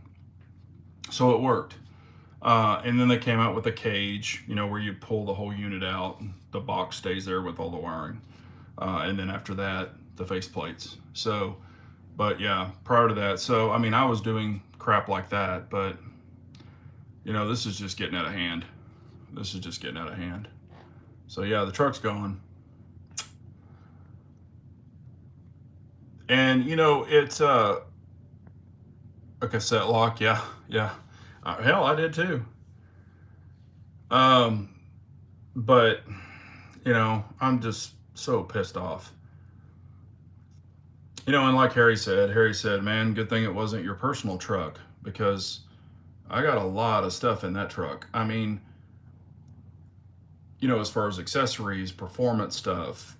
[SPEAKER 1] So it worked. And then they came out with a cage, where you pull the whole unit out, and the box stays there with all the wiring. And then after that, the faceplates. So, but yeah, prior to that, so I mean, I was doing crap like that, but this is just getting out of hand. This is just getting out of hand. So yeah, the truck's gone. And it's a cassette lock. Yeah, yeah. Hell, I did too. But I'm just so pissed off. And like Harry said, man, good thing it wasn't your personal truck, because I got a lot of stuff in that truck. I mean, as far as accessories, performance stuff,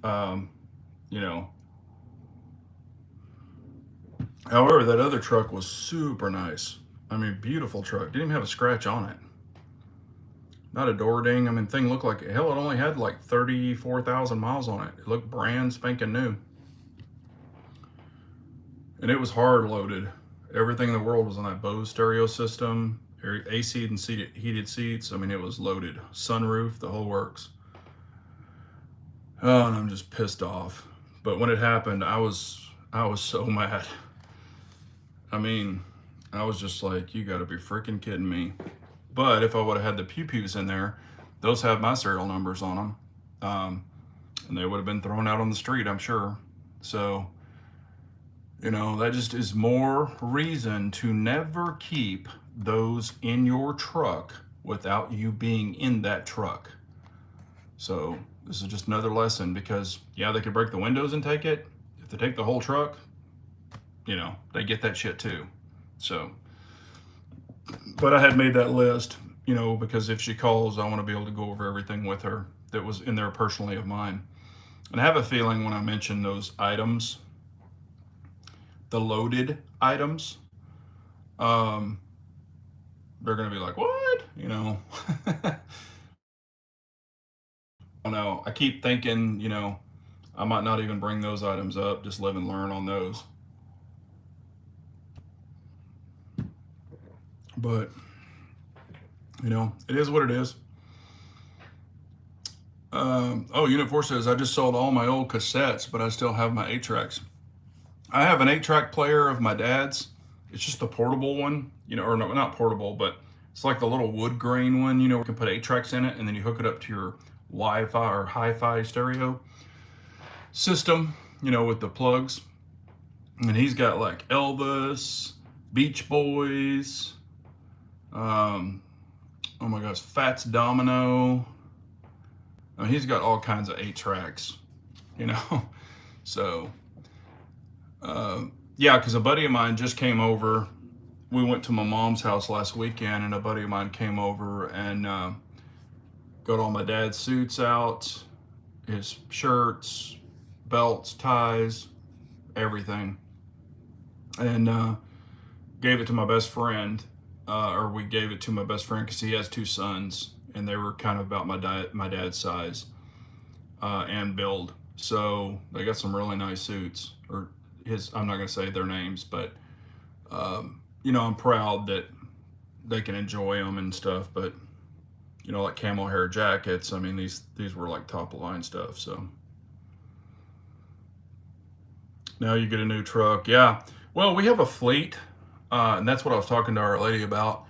[SPEAKER 1] However, that other truck was super nice. I mean, beautiful truck. Didn't even have a scratch on it. not a door ding. I mean, thing looked like, hell, it only had like 34,000 miles on it. It looked brand spanking new. And it was hard loaded. Everything in the world was on that Bose stereo system, AC and heated seats. I mean, it was loaded. Sunroof, the whole works. Oh, and I'm just pissed off. But when it happened, I was so mad. I mean, I was just like, you gotta be freaking kidding me. But if I would have had the Pew Pews in there, those have my serial numbers on them. And they would have been thrown out on the street, I'm sure. So, you know, that just is more reason to never keep those in your truck without you being in that truck. So this is just another lesson, because yeah, they could break the windows and take it. If they take the whole truck, you know, they get that shit too. So, but I had made that list, you know, because if she calls, I want to be able to go over everything with her that was in there personally of mine. And I have a feeling when I mention those items, the loaded items, they're going to be like, what? You know, I don't know. I keep thinking, you know, I might not even bring those items up, just live and learn on those. But, you know, it is what it is. Oh, Unit 4 says, I just sold all my old cassettes, but I still have my 8-tracks. I have an 8-track player of my dad's. It's just the portable one, you know, or no, not portable, but it's like the little wood grain one, you know, where you can put 8-tracks in it, and then you hook it up to your Wi-Fi or hi-fi stereo system, you know, with the plugs. And he's got like Elvis, Beach Boys, oh my gosh, Fats Domino. I mean, he's got all kinds of 8-tracks, you know. So, yeah, because a buddy of mine just came over. We went to my mom's house last weekend, and a buddy of mine came over and got all my dad's suits out, his shirts, belts, ties, everything, and gave it to my best friend. Or we gave it to my best friend because he has 2 sons, and they were kind of about my dad's size and build. So they got some really nice suits, or his. I'm not gonna say their names, but you know, I'm proud that they can enjoy them and stuff. But you know, like camel hair jackets. I mean, these were like top of line stuff. So now you get a new truck. Yeah. Well, we have a fleet. And that's what I was talking to our lady about.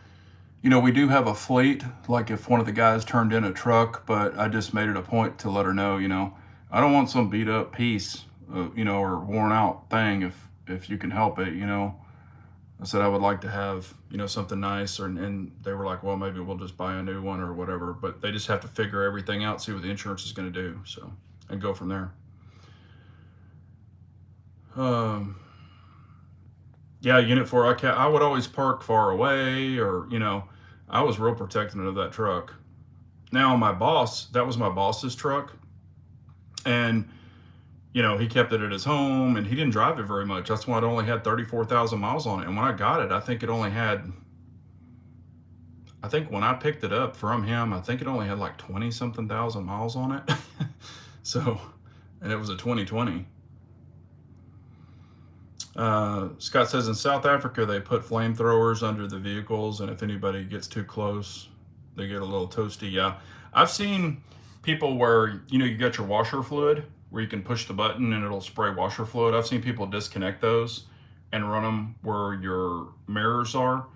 [SPEAKER 1] You know, we do have a fleet, like if one of the guys turned in a truck, but I just made it a point to let her know, you know, I don't want some beat up piece, you know, or worn out thing if you can help it, you know. I said I would like to have, you know, something nice, and they were like, well, maybe we'll just buy a new one or whatever, but they just have to figure everything out, see what the insurance is going to do, so, and go from there. Yeah, Unit 4, I would always park far away, or, you know, I was real protective of that truck. Now, my boss, that was my boss's truck, and, you know, he kept it at his home, and he didn't drive it very much. That's why it only had 34,000 miles on it, and when I got it, I think it only had, I think when I picked it up from him, I think it only had like 20-something thousand miles on it. So, and it was a 2020. Scott says in South Africa, they put flamethrowers under the vehicles, and if anybody gets too close, they get a little toasty. Yeah. I've seen people where, you know, you got your washer fluid where you can push the button and it'll spray washer fluid. I've seen people disconnect those and run them where your mirrors are.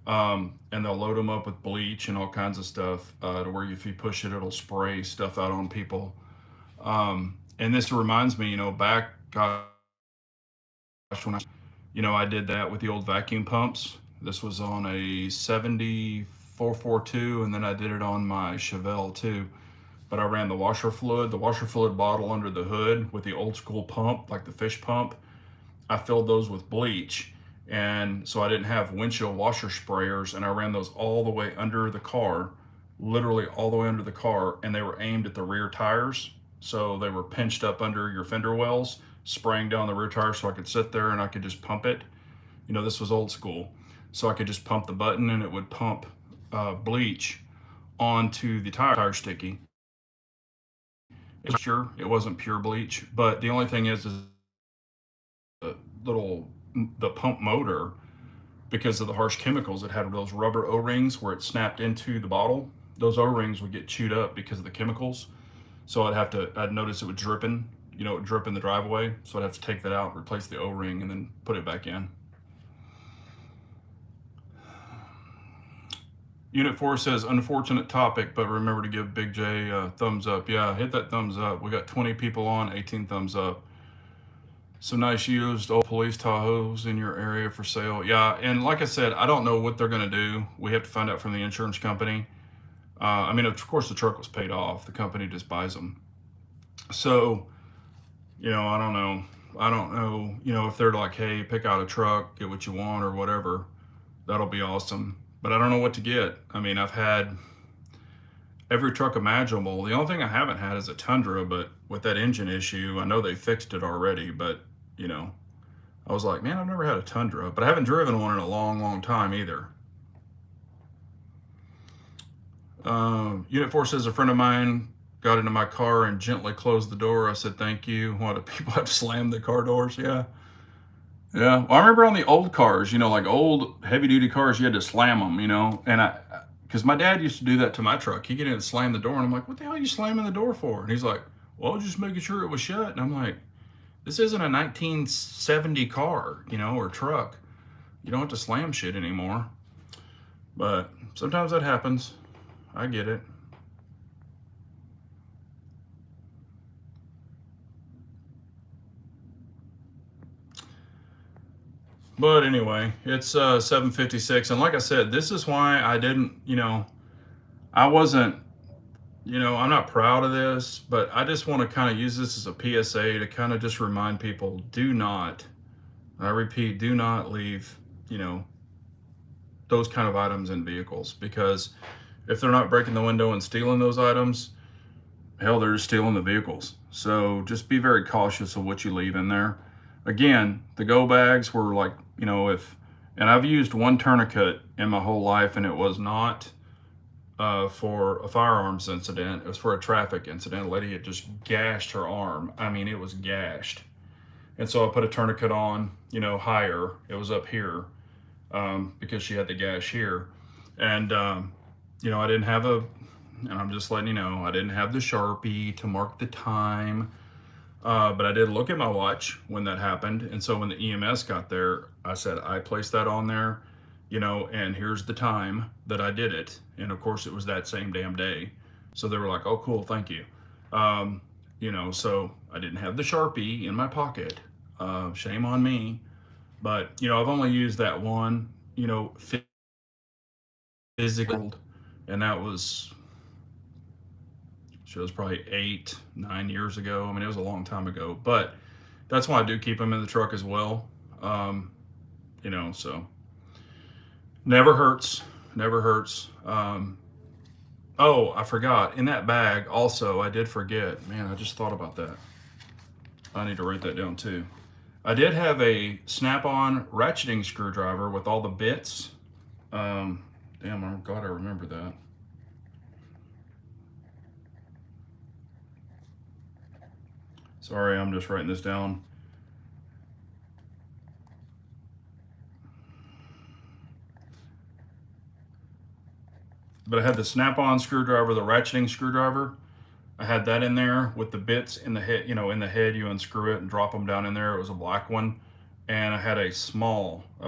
[SPEAKER 1] And they'll load them up with bleach and all kinds of stuff, to where if you push it, it'll spray stuff out on people. And this reminds me, you know, back, when I did that with the old vacuum pumps. This was on a 7442, and then I did it on my Chevelle too. But I ran the washer fluid bottle under the hood with the old school pump, like the fish pump. I filled those with bleach, and so I didn't have windshield washer sprayers, and I ran those all the way under the car, literally all the way under the car, and they were aimed at the rear tires. So they were pinched up under your fender wells, spraying down the rear tire, so I could sit there and I could just pump it. You know, this was old school. So I could just pump the button and it would pump bleach onto the tire sticky. Sure, it wasn't pure bleach, but the only thing is the little the pump motor, because of the harsh chemicals, it had those rubber O-rings where it snapped into the bottle. Those O-rings would get chewed up because of the chemicals. So I'd notice it would dripping, it would drip in the driveway. So I'd have to take that out, replace the O-ring, and then put it back in. Unit 4 says, unfortunate topic, but remember to give Big J a thumbs up. Yeah, hit that thumbs up. We got 20 people on, 18 thumbs up. Some nice used old police Tahoes in your area for sale. Yeah, and like I said, I don't know what they're going to do. We have to find out from the insurance company. I mean, of course, the truck was paid off. The company just buys them. So, I don't know. I don't know, if they're like, hey, pick out a truck, get what you want or whatever. That'll be awesome. But I don't know what to get. I mean, I've had every truck imaginable. The only thing I haven't had is a Tundra, but with that engine issue, I know they fixed it already, but, I was like, man, I've never had a Tundra, but I haven't driven one in a long, long time either. Unit 4 says, a friend of mine got into my car and gently closed the door. I said, thank you. Why do people have to slam the car doors? Yeah. Yeah. Well, I remember on the old cars, like old heavy duty cars, you had to slam them, and because my dad used to do that to my truck. He'd get in and slam the door, and I'm like, what the hell are you slamming the door for? And he's like, well, just making sure it was shut. And I'm like, this isn't a 1970 car, or truck. You don't have to slam shit anymore. But sometimes that happens. I get it. But anyway, it's 7:56, and like I said, this is why I didn't, I wasn't, I'm not proud of this, but I just want to kind of use this as a PSA to kind of just remind people, do not, I repeat, do not leave, those kind of items in vehicles, because if they're not breaking the window and stealing those items, hell, they're just stealing the vehicles. So just be very cautious of what you leave in there. Again, the go bags were like, and I've used one tourniquet in my whole life, and it was not for a firearms incident. It was for a traffic incident. A lady had just gashed her arm. I mean, it was gashed. And so I put a tourniquet on, higher. It was up here because she had the gash here. And, I didn't have and I'm just letting you know, I didn't have the Sharpie to mark the time. But I did look at my watch when that happened. And so when the EMS got there, I said, I placed that on there, and here's the time that I did it. And of course, it was that same damn day. So they were like, oh, cool, thank you. So I didn't have the Sharpie in my pocket. Shame on me. But, I've only used that one, physical, and that was, so it was probably 8-9 years ago. I mean, it was a long time ago, but that's why I do keep them in the truck as well. So never hurts, never hurts. Oh, I forgot, in that bag also, I did forget, man, I just thought about that. I need to write that down too. I did have a Snap-on ratcheting screwdriver with all the bits. Damn, I'm glad I remember that. Sorry, I'm just writing this down. But I had the Snap-on screwdriver, the ratcheting screwdriver. I had that in there with the bits in the head. In the head, you unscrew it and drop them down in there. It was a black one. And I had a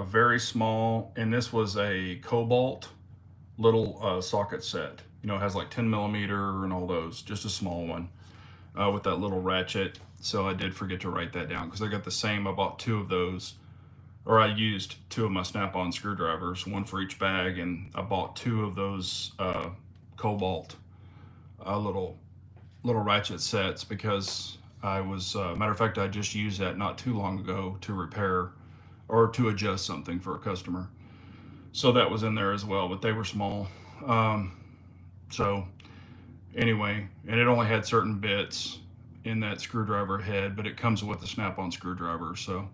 [SPEAKER 1] very small, and this was a Cobalt little socket set. It has like 10 millimeter and all those, just a small one with that little ratchet. So I did forget to write that down because I got the same. I bought two of those, or I used two of my Snap-on screwdrivers, one for each bag, and I bought two of those Cobalt little ratchet sets because I was, matter of fact, I just used that not too long ago to repair or to adjust something for a customer. So that was in there as well, but they were small. So anyway, and it only had certain bits in that screwdriver head, but it comes with the Snap-on screwdriver. So,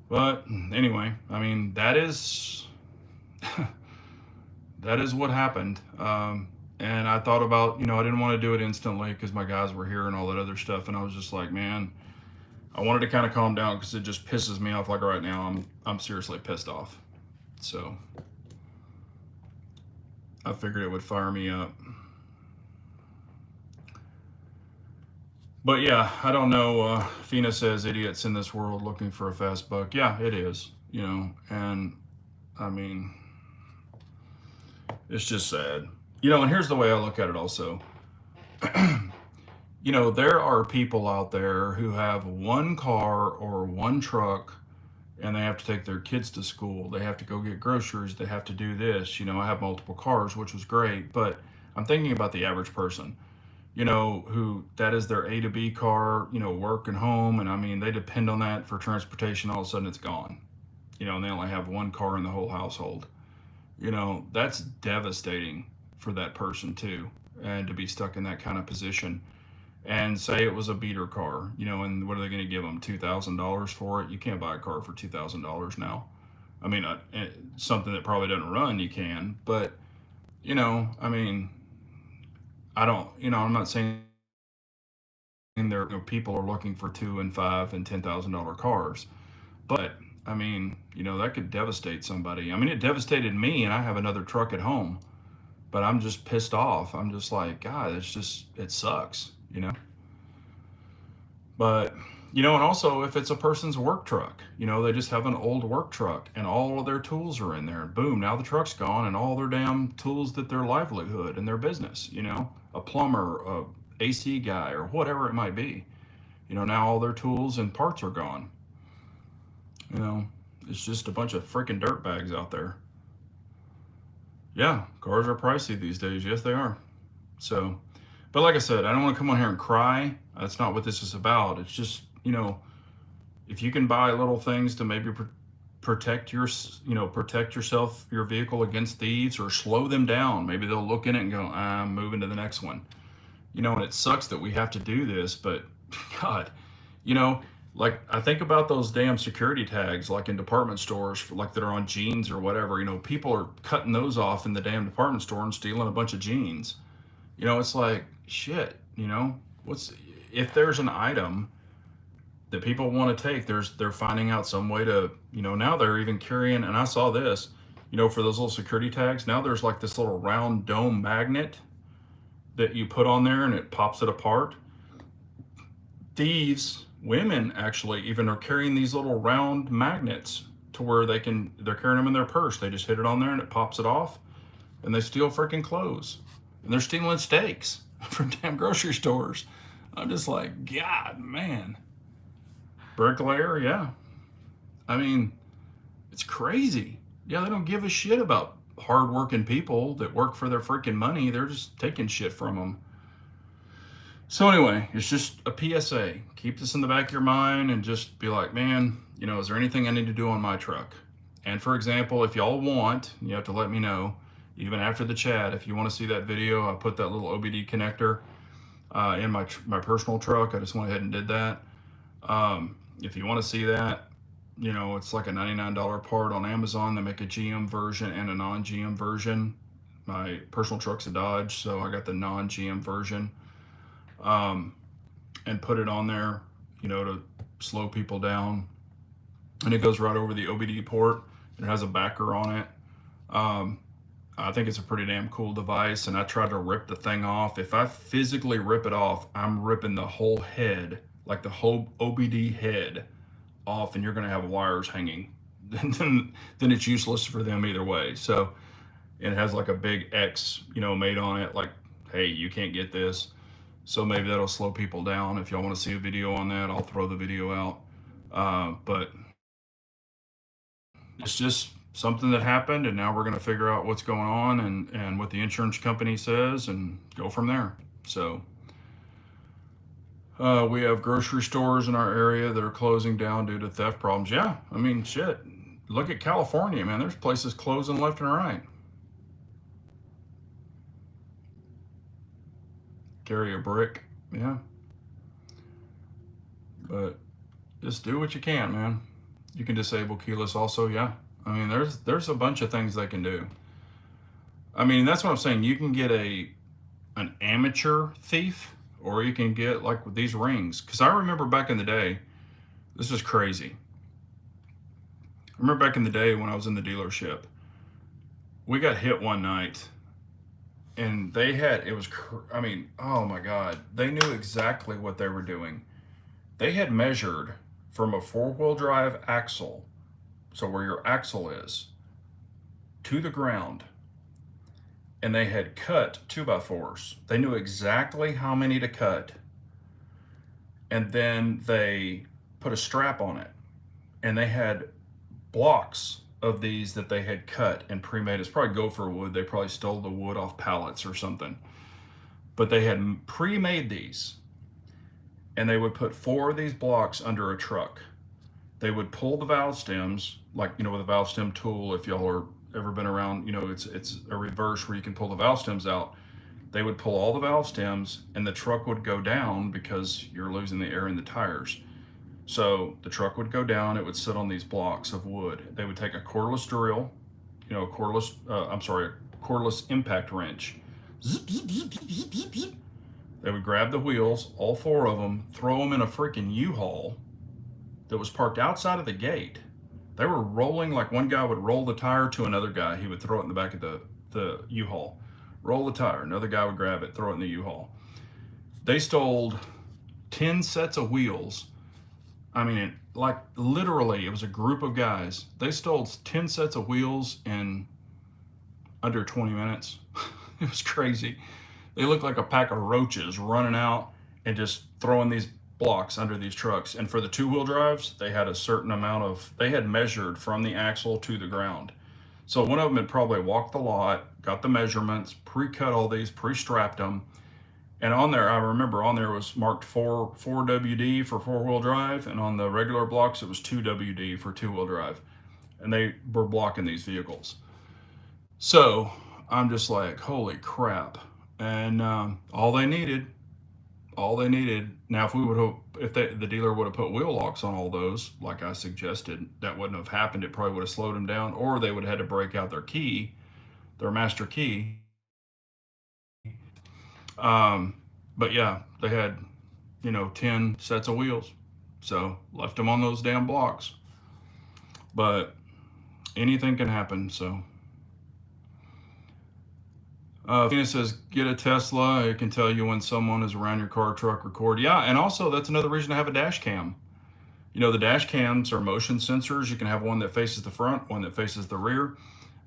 [SPEAKER 1] but anyway, I mean, that is that is what happened. And I thought about, I didn't want to do it instantly because my guys were here and all that other stuff. And I was just like, man, I wanted to kind of calm down because it just pisses me off. Like right now, I'm seriously pissed off. So I figured it would fire me up. But yeah, I don't know. Fina says idiots in this world looking for a fast buck. Yeah, it is, and I mean, it's just sad. And here's the way I look at it also. There are people out there who have one car or one truck and they have to take their kids to school. They have to go get groceries. They have to do this. I have multiple cars, which was great, but I'm thinking about the average person, who that is their A to B car, work and home. And I mean, they depend on that for transportation. All of a sudden it's gone, and they only have one car in the whole household. That's devastating for that person too. And to be stuck in that kind of position and say it was a beater car, and what are they going to give them? $2,000 for it? You can't buy a car for $2,000 now. I mean, something that probably doesn't run, you can, but I mean, I don't, I'm not saying there, people are looking for $2 and $5 and $10,000 cars, but I mean, that could devastate somebody. I mean, it devastated me, and I have another truck at home, but I'm just pissed off. I'm just like, God, it sucks, But, and also if it's a person's work truck, they just have an old work truck and all of their tools are in there, and boom, now the truck's gone and all their damn tools that their livelihood and their business, a plumber, a AC guy, or whatever it might be, now all their tools and parts are gone. It's just a bunch of freaking dirt bags out there. Yeah, cars are pricey these days. Yes, they are. So, but like I said, I don't want to come on here and cry. That's not what this is about. It's just, if you can buy little things to maybe protect yourself, your vehicle against thieves, or slow them down. Maybe they'll look in it and go, I'm moving to the next one. And it sucks that we have to do this, but God, like I think about those damn security tags, like in department stores, like that are on jeans or whatever. People are cutting those off in the damn department store and stealing a bunch of jeans. It's like shit. What's if there's an item that people want to take? They're finding out some way to, now they're even carrying. And I saw this, for those little security tags. Now there's like this little round dome magnet that you put on there and it pops it apart. Thieves, women actually even are carrying these little round magnets to where they're carrying them in their purse. They just hit it on there and it pops it off, and they steal freaking clothes, and they're stealing steaks from damn grocery stores. I'm just like, God, man. Bricklayer, yeah. I mean, it's crazy. Yeah, they don't give a shit about hardworking people that work for their freaking money. They're just taking shit from them. So anyway, it's just a PSA. Keep this in the back of your mind and just be like, man, is there anything I need to do on my truck? And for example, if y'all want, you have to let me know, even after the chat, if you want to see that video. I put that little OBD connector in my personal truck. I just went ahead and did that. If you want to see that, it's like a $99 part on Amazon. They make a GM version and a non-GM version. My personal truck's a Dodge, so I got the non-GM version. And put it on there, to slow people down. And it goes right over the OBD port. It has a backer on it. I think it's a pretty damn cool device, and I tried to rip the thing off. If I physically rip it off, I'm ripping the whole head, like the whole OBD head off, and you're going to have wires hanging. Then it's useless for them either way. So it has like a big X, made on it, like, hey, you can't get this. So maybe that'll slow people down. If y'all want to see a video on that, I'll throw the video out. But it's just something that happened, and now we're going to figure out what's going on and what the insurance company says and go from there. So we have grocery stores in our area that are closing down due to theft problems. Yeah, I mean, shit. Look at California, man. There's places closing left and right. Carry a brick, yeah. But just do what you can, man. You can disable keyless also, yeah. I mean, there's a bunch of things they can do. I mean, that's what I'm saying. You can get a an amateur thief, or you can get like with these rings. Because I remember back in the day, this is crazy. I remember back in the day when I was in the dealership, we got hit one night, and they had, it was, I mean, oh my God, they knew exactly what they were doing. They had measured from a four-wheel drive axle, so where your axle is, to the ground, and they had cut 2x4s. They knew exactly how many to cut, and then they put a strap on it, and they had blocks of these that they had cut and pre-made. It's probably gopher wood. They probably stole the wood off pallets or something, but they had pre-made these, and they would put 4 of these blocks under a truck. They would pull the valve stems, like, you know, with a valve stem tool, if y'all are ever been around, you know, it's a reverse where you can pull the valve stems out. They would pull all the valve stems, and the truck would go down because you're losing the air in the tires. So the truck would go down, it would sit on these blocks of wood. They would take a cordless drill, you know, a cordless impact wrench. Zip, zip, zip, zip, zip, zip, zip. They would grab the wheels, all 4 of them, throw them in a freaking U-Haul that was parked outside of the gate. They were rolling, like one guy would roll the tire to another guy. He would throw it in the back of the U-Haul. Roll the tire, another guy would grab it, throw it in the U-Haul. They stole 10 sets of wheels. I mean, like literally, it was a group of guys. They stole 10 sets of wheels in under 20 minutes. It was crazy. They looked like a pack of roaches running out and just throwing these blocks under these trucks. And for the 2-wheel drives, they had a certain amount of, they had measured from the axle to the ground. So one of them had probably walked the lot, got the measurements, pre-cut all these, pre-strapped them. And on there, I remember on there was marked 4 WD for 4-wheel drive, and on the regular blocks it was 2 WD for 2-wheel drive. And they were blocking these vehicles. So I'm just like, holy crap. And all they needed, now if we would have, if the dealer would have put wheel locks on all those, like I suggested, that wouldn't have happened. It probably would have slowed them down, or they would have had to break out their key, their master key. But yeah, they had, you know, 10 sets of wheels. So left them on those damn blocks. But anything can happen, so. Fina says, get a Tesla. It can tell you when someone is around your car, truck, record. Yeah, and also that's another reason to have a dash cam. You know, the dash cams are motion sensors. You can have one that faces the front, one that faces the rear,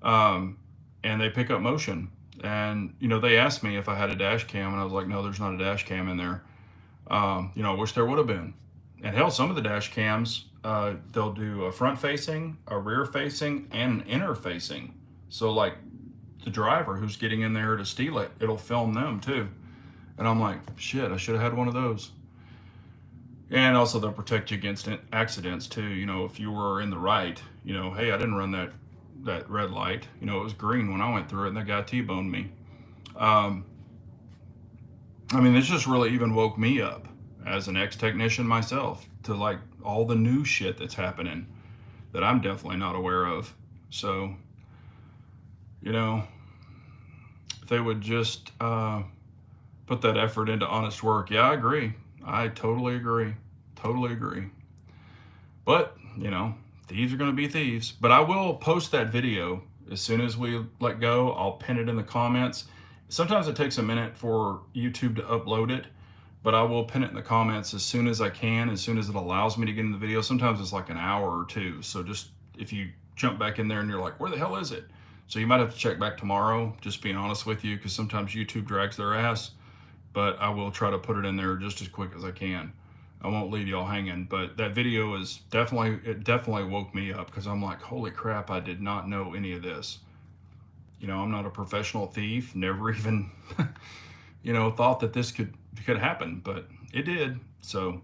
[SPEAKER 1] and they pick up motion. And, you know, they asked me if I had a dash cam, and I was like, no, there's not a dash cam in there. You know, I wish there would have been. And hell, some of the dash cams, they'll do a front facing, a rear facing, and an inner facing. So like the driver who's getting in there to steal it, it'll film them too. And I'm like, shit, I should have had one of those. And also they'll protect you against accidents too. You know, if you were in the right, you know, hey, I didn't run that red light. You know, it was green when I went through it, and that guy T-boned me. I mean, this just really even woke me up as an ex-technician myself to like all the new shit that's happening that I'm definitely not aware of. So, you know, if they would just put that effort into honest work. Yeah, I agree. I totally agree. Totally agree. But, you know, thieves are going to be thieves. But I will post that video as soon as we let go. I'll pin it in the comments. Sometimes it takes a minute for YouTube to upload it, but I will pin it in the comments as soon as I can, as soon as it allows me to get in the video. Sometimes it's like an hour or two. So just if you jump back in there and you're like, where the hell is it? So you might have to check back tomorrow, just being honest with you, because sometimes YouTube drags their ass. But I will try to put it in there just as quick as I can. I won't leave y'all hanging, but that video is definitely woke me up, because I'm like, holy crap, I did not know any of this. You know, I'm not a professional thief, never even, you know, thought that this could happen, but it did. So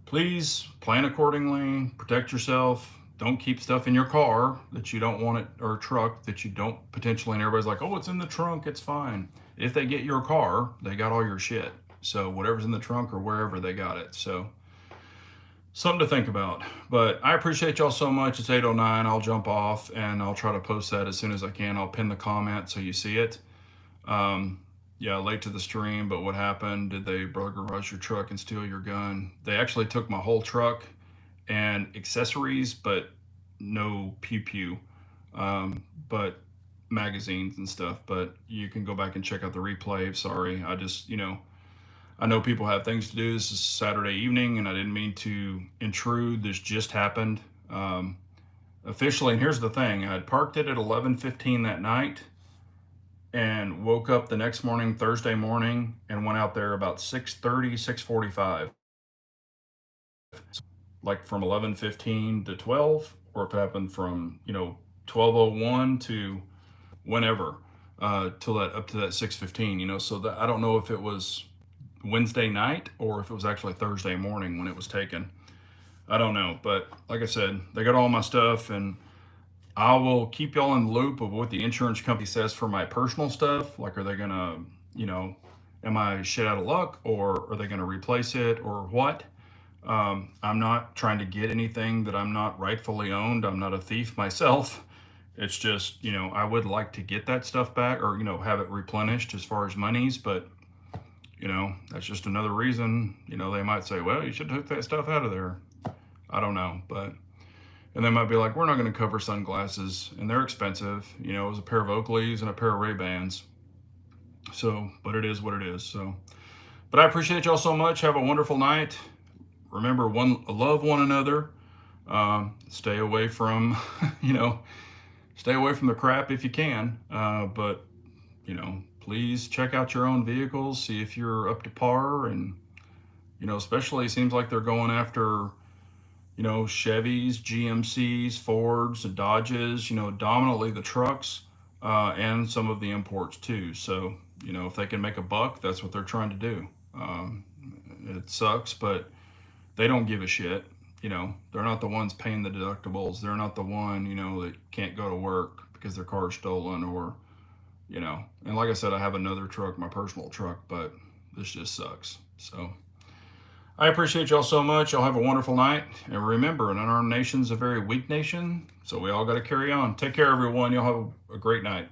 [SPEAKER 1] please plan accordingly, protect yourself. Don't keep stuff in your car that you don't want it, or a truck that you don't potentially, and everybody's like, oh, it's in the trunk, it's fine. If they get your car, they got all your shit. So whatever's in the trunk or wherever, they got it. So something to think about. But I appreciate y'all so much. It's 8:09. I'll jump off and I'll try to post that as soon as I can. I'll pin the comment so you see it. yeah, late to the stream, but what happened? Did they burglarize your truck and steal your gun? They actually took my whole truck and accessories, but no pew pew, but magazines and stuff. But you can go back and check out the replay. Sorry, I just, I know people have things to do. This is Saturday evening, and I didn't mean to intrude. This just happened officially. And here's the thing: I had parked it at 11:15 that night, and woke up the next morning, Thursday morning, and went out there about 6:30, 6:45, like from 11:15 to 12, or if it happened from 12:01 to whenever, till that up to that 6:15. So that I don't know if it was Wednesday night or if it was actually Thursday morning when it was taken. I don't know, but like I said, they got all my stuff, and I will keep y'all in the loop of what the insurance company says for my personal stuff. Like, are they gonna, am I shit out of luck, or are they gonna replace it, or what? I'm not trying to get anything that I'm not rightfully owned. I'm not a thief myself. It's just, I would like to get that stuff back, or, have it replenished as far as monies, but, that's just another reason, they might say, well, you should have took that stuff out of there. I don't know, but, and they might be like, we're not going to cover sunglasses, and they're expensive. It was a pair of Oakleys and a pair of Ray-Bans. So, but it is what it is. So, but I appreciate y'all so much. Have a wonderful night. Remember, love one another. Stay away from, stay away from the crap if you can. But, please check out your own vehicles, see if you're up to par. And, especially it seems like they're going after, Chevys, GMCs, Fords, Dodges, dominantly the trucks, and some of the imports too. So, if they can make a buck, that's what they're trying to do. It sucks, but they don't give a shit. They're not the ones paying the deductibles. They're not the one, that can't go to work because their car's stolen, or, and like I said, I have another truck, my personal truck, but this just sucks. So I appreciate y'all so much. Y'all have a wonderful night. And remember, an unarmed nation's a very weak nation. So we all got to carry on. Take care, everyone. Y'all have a great night.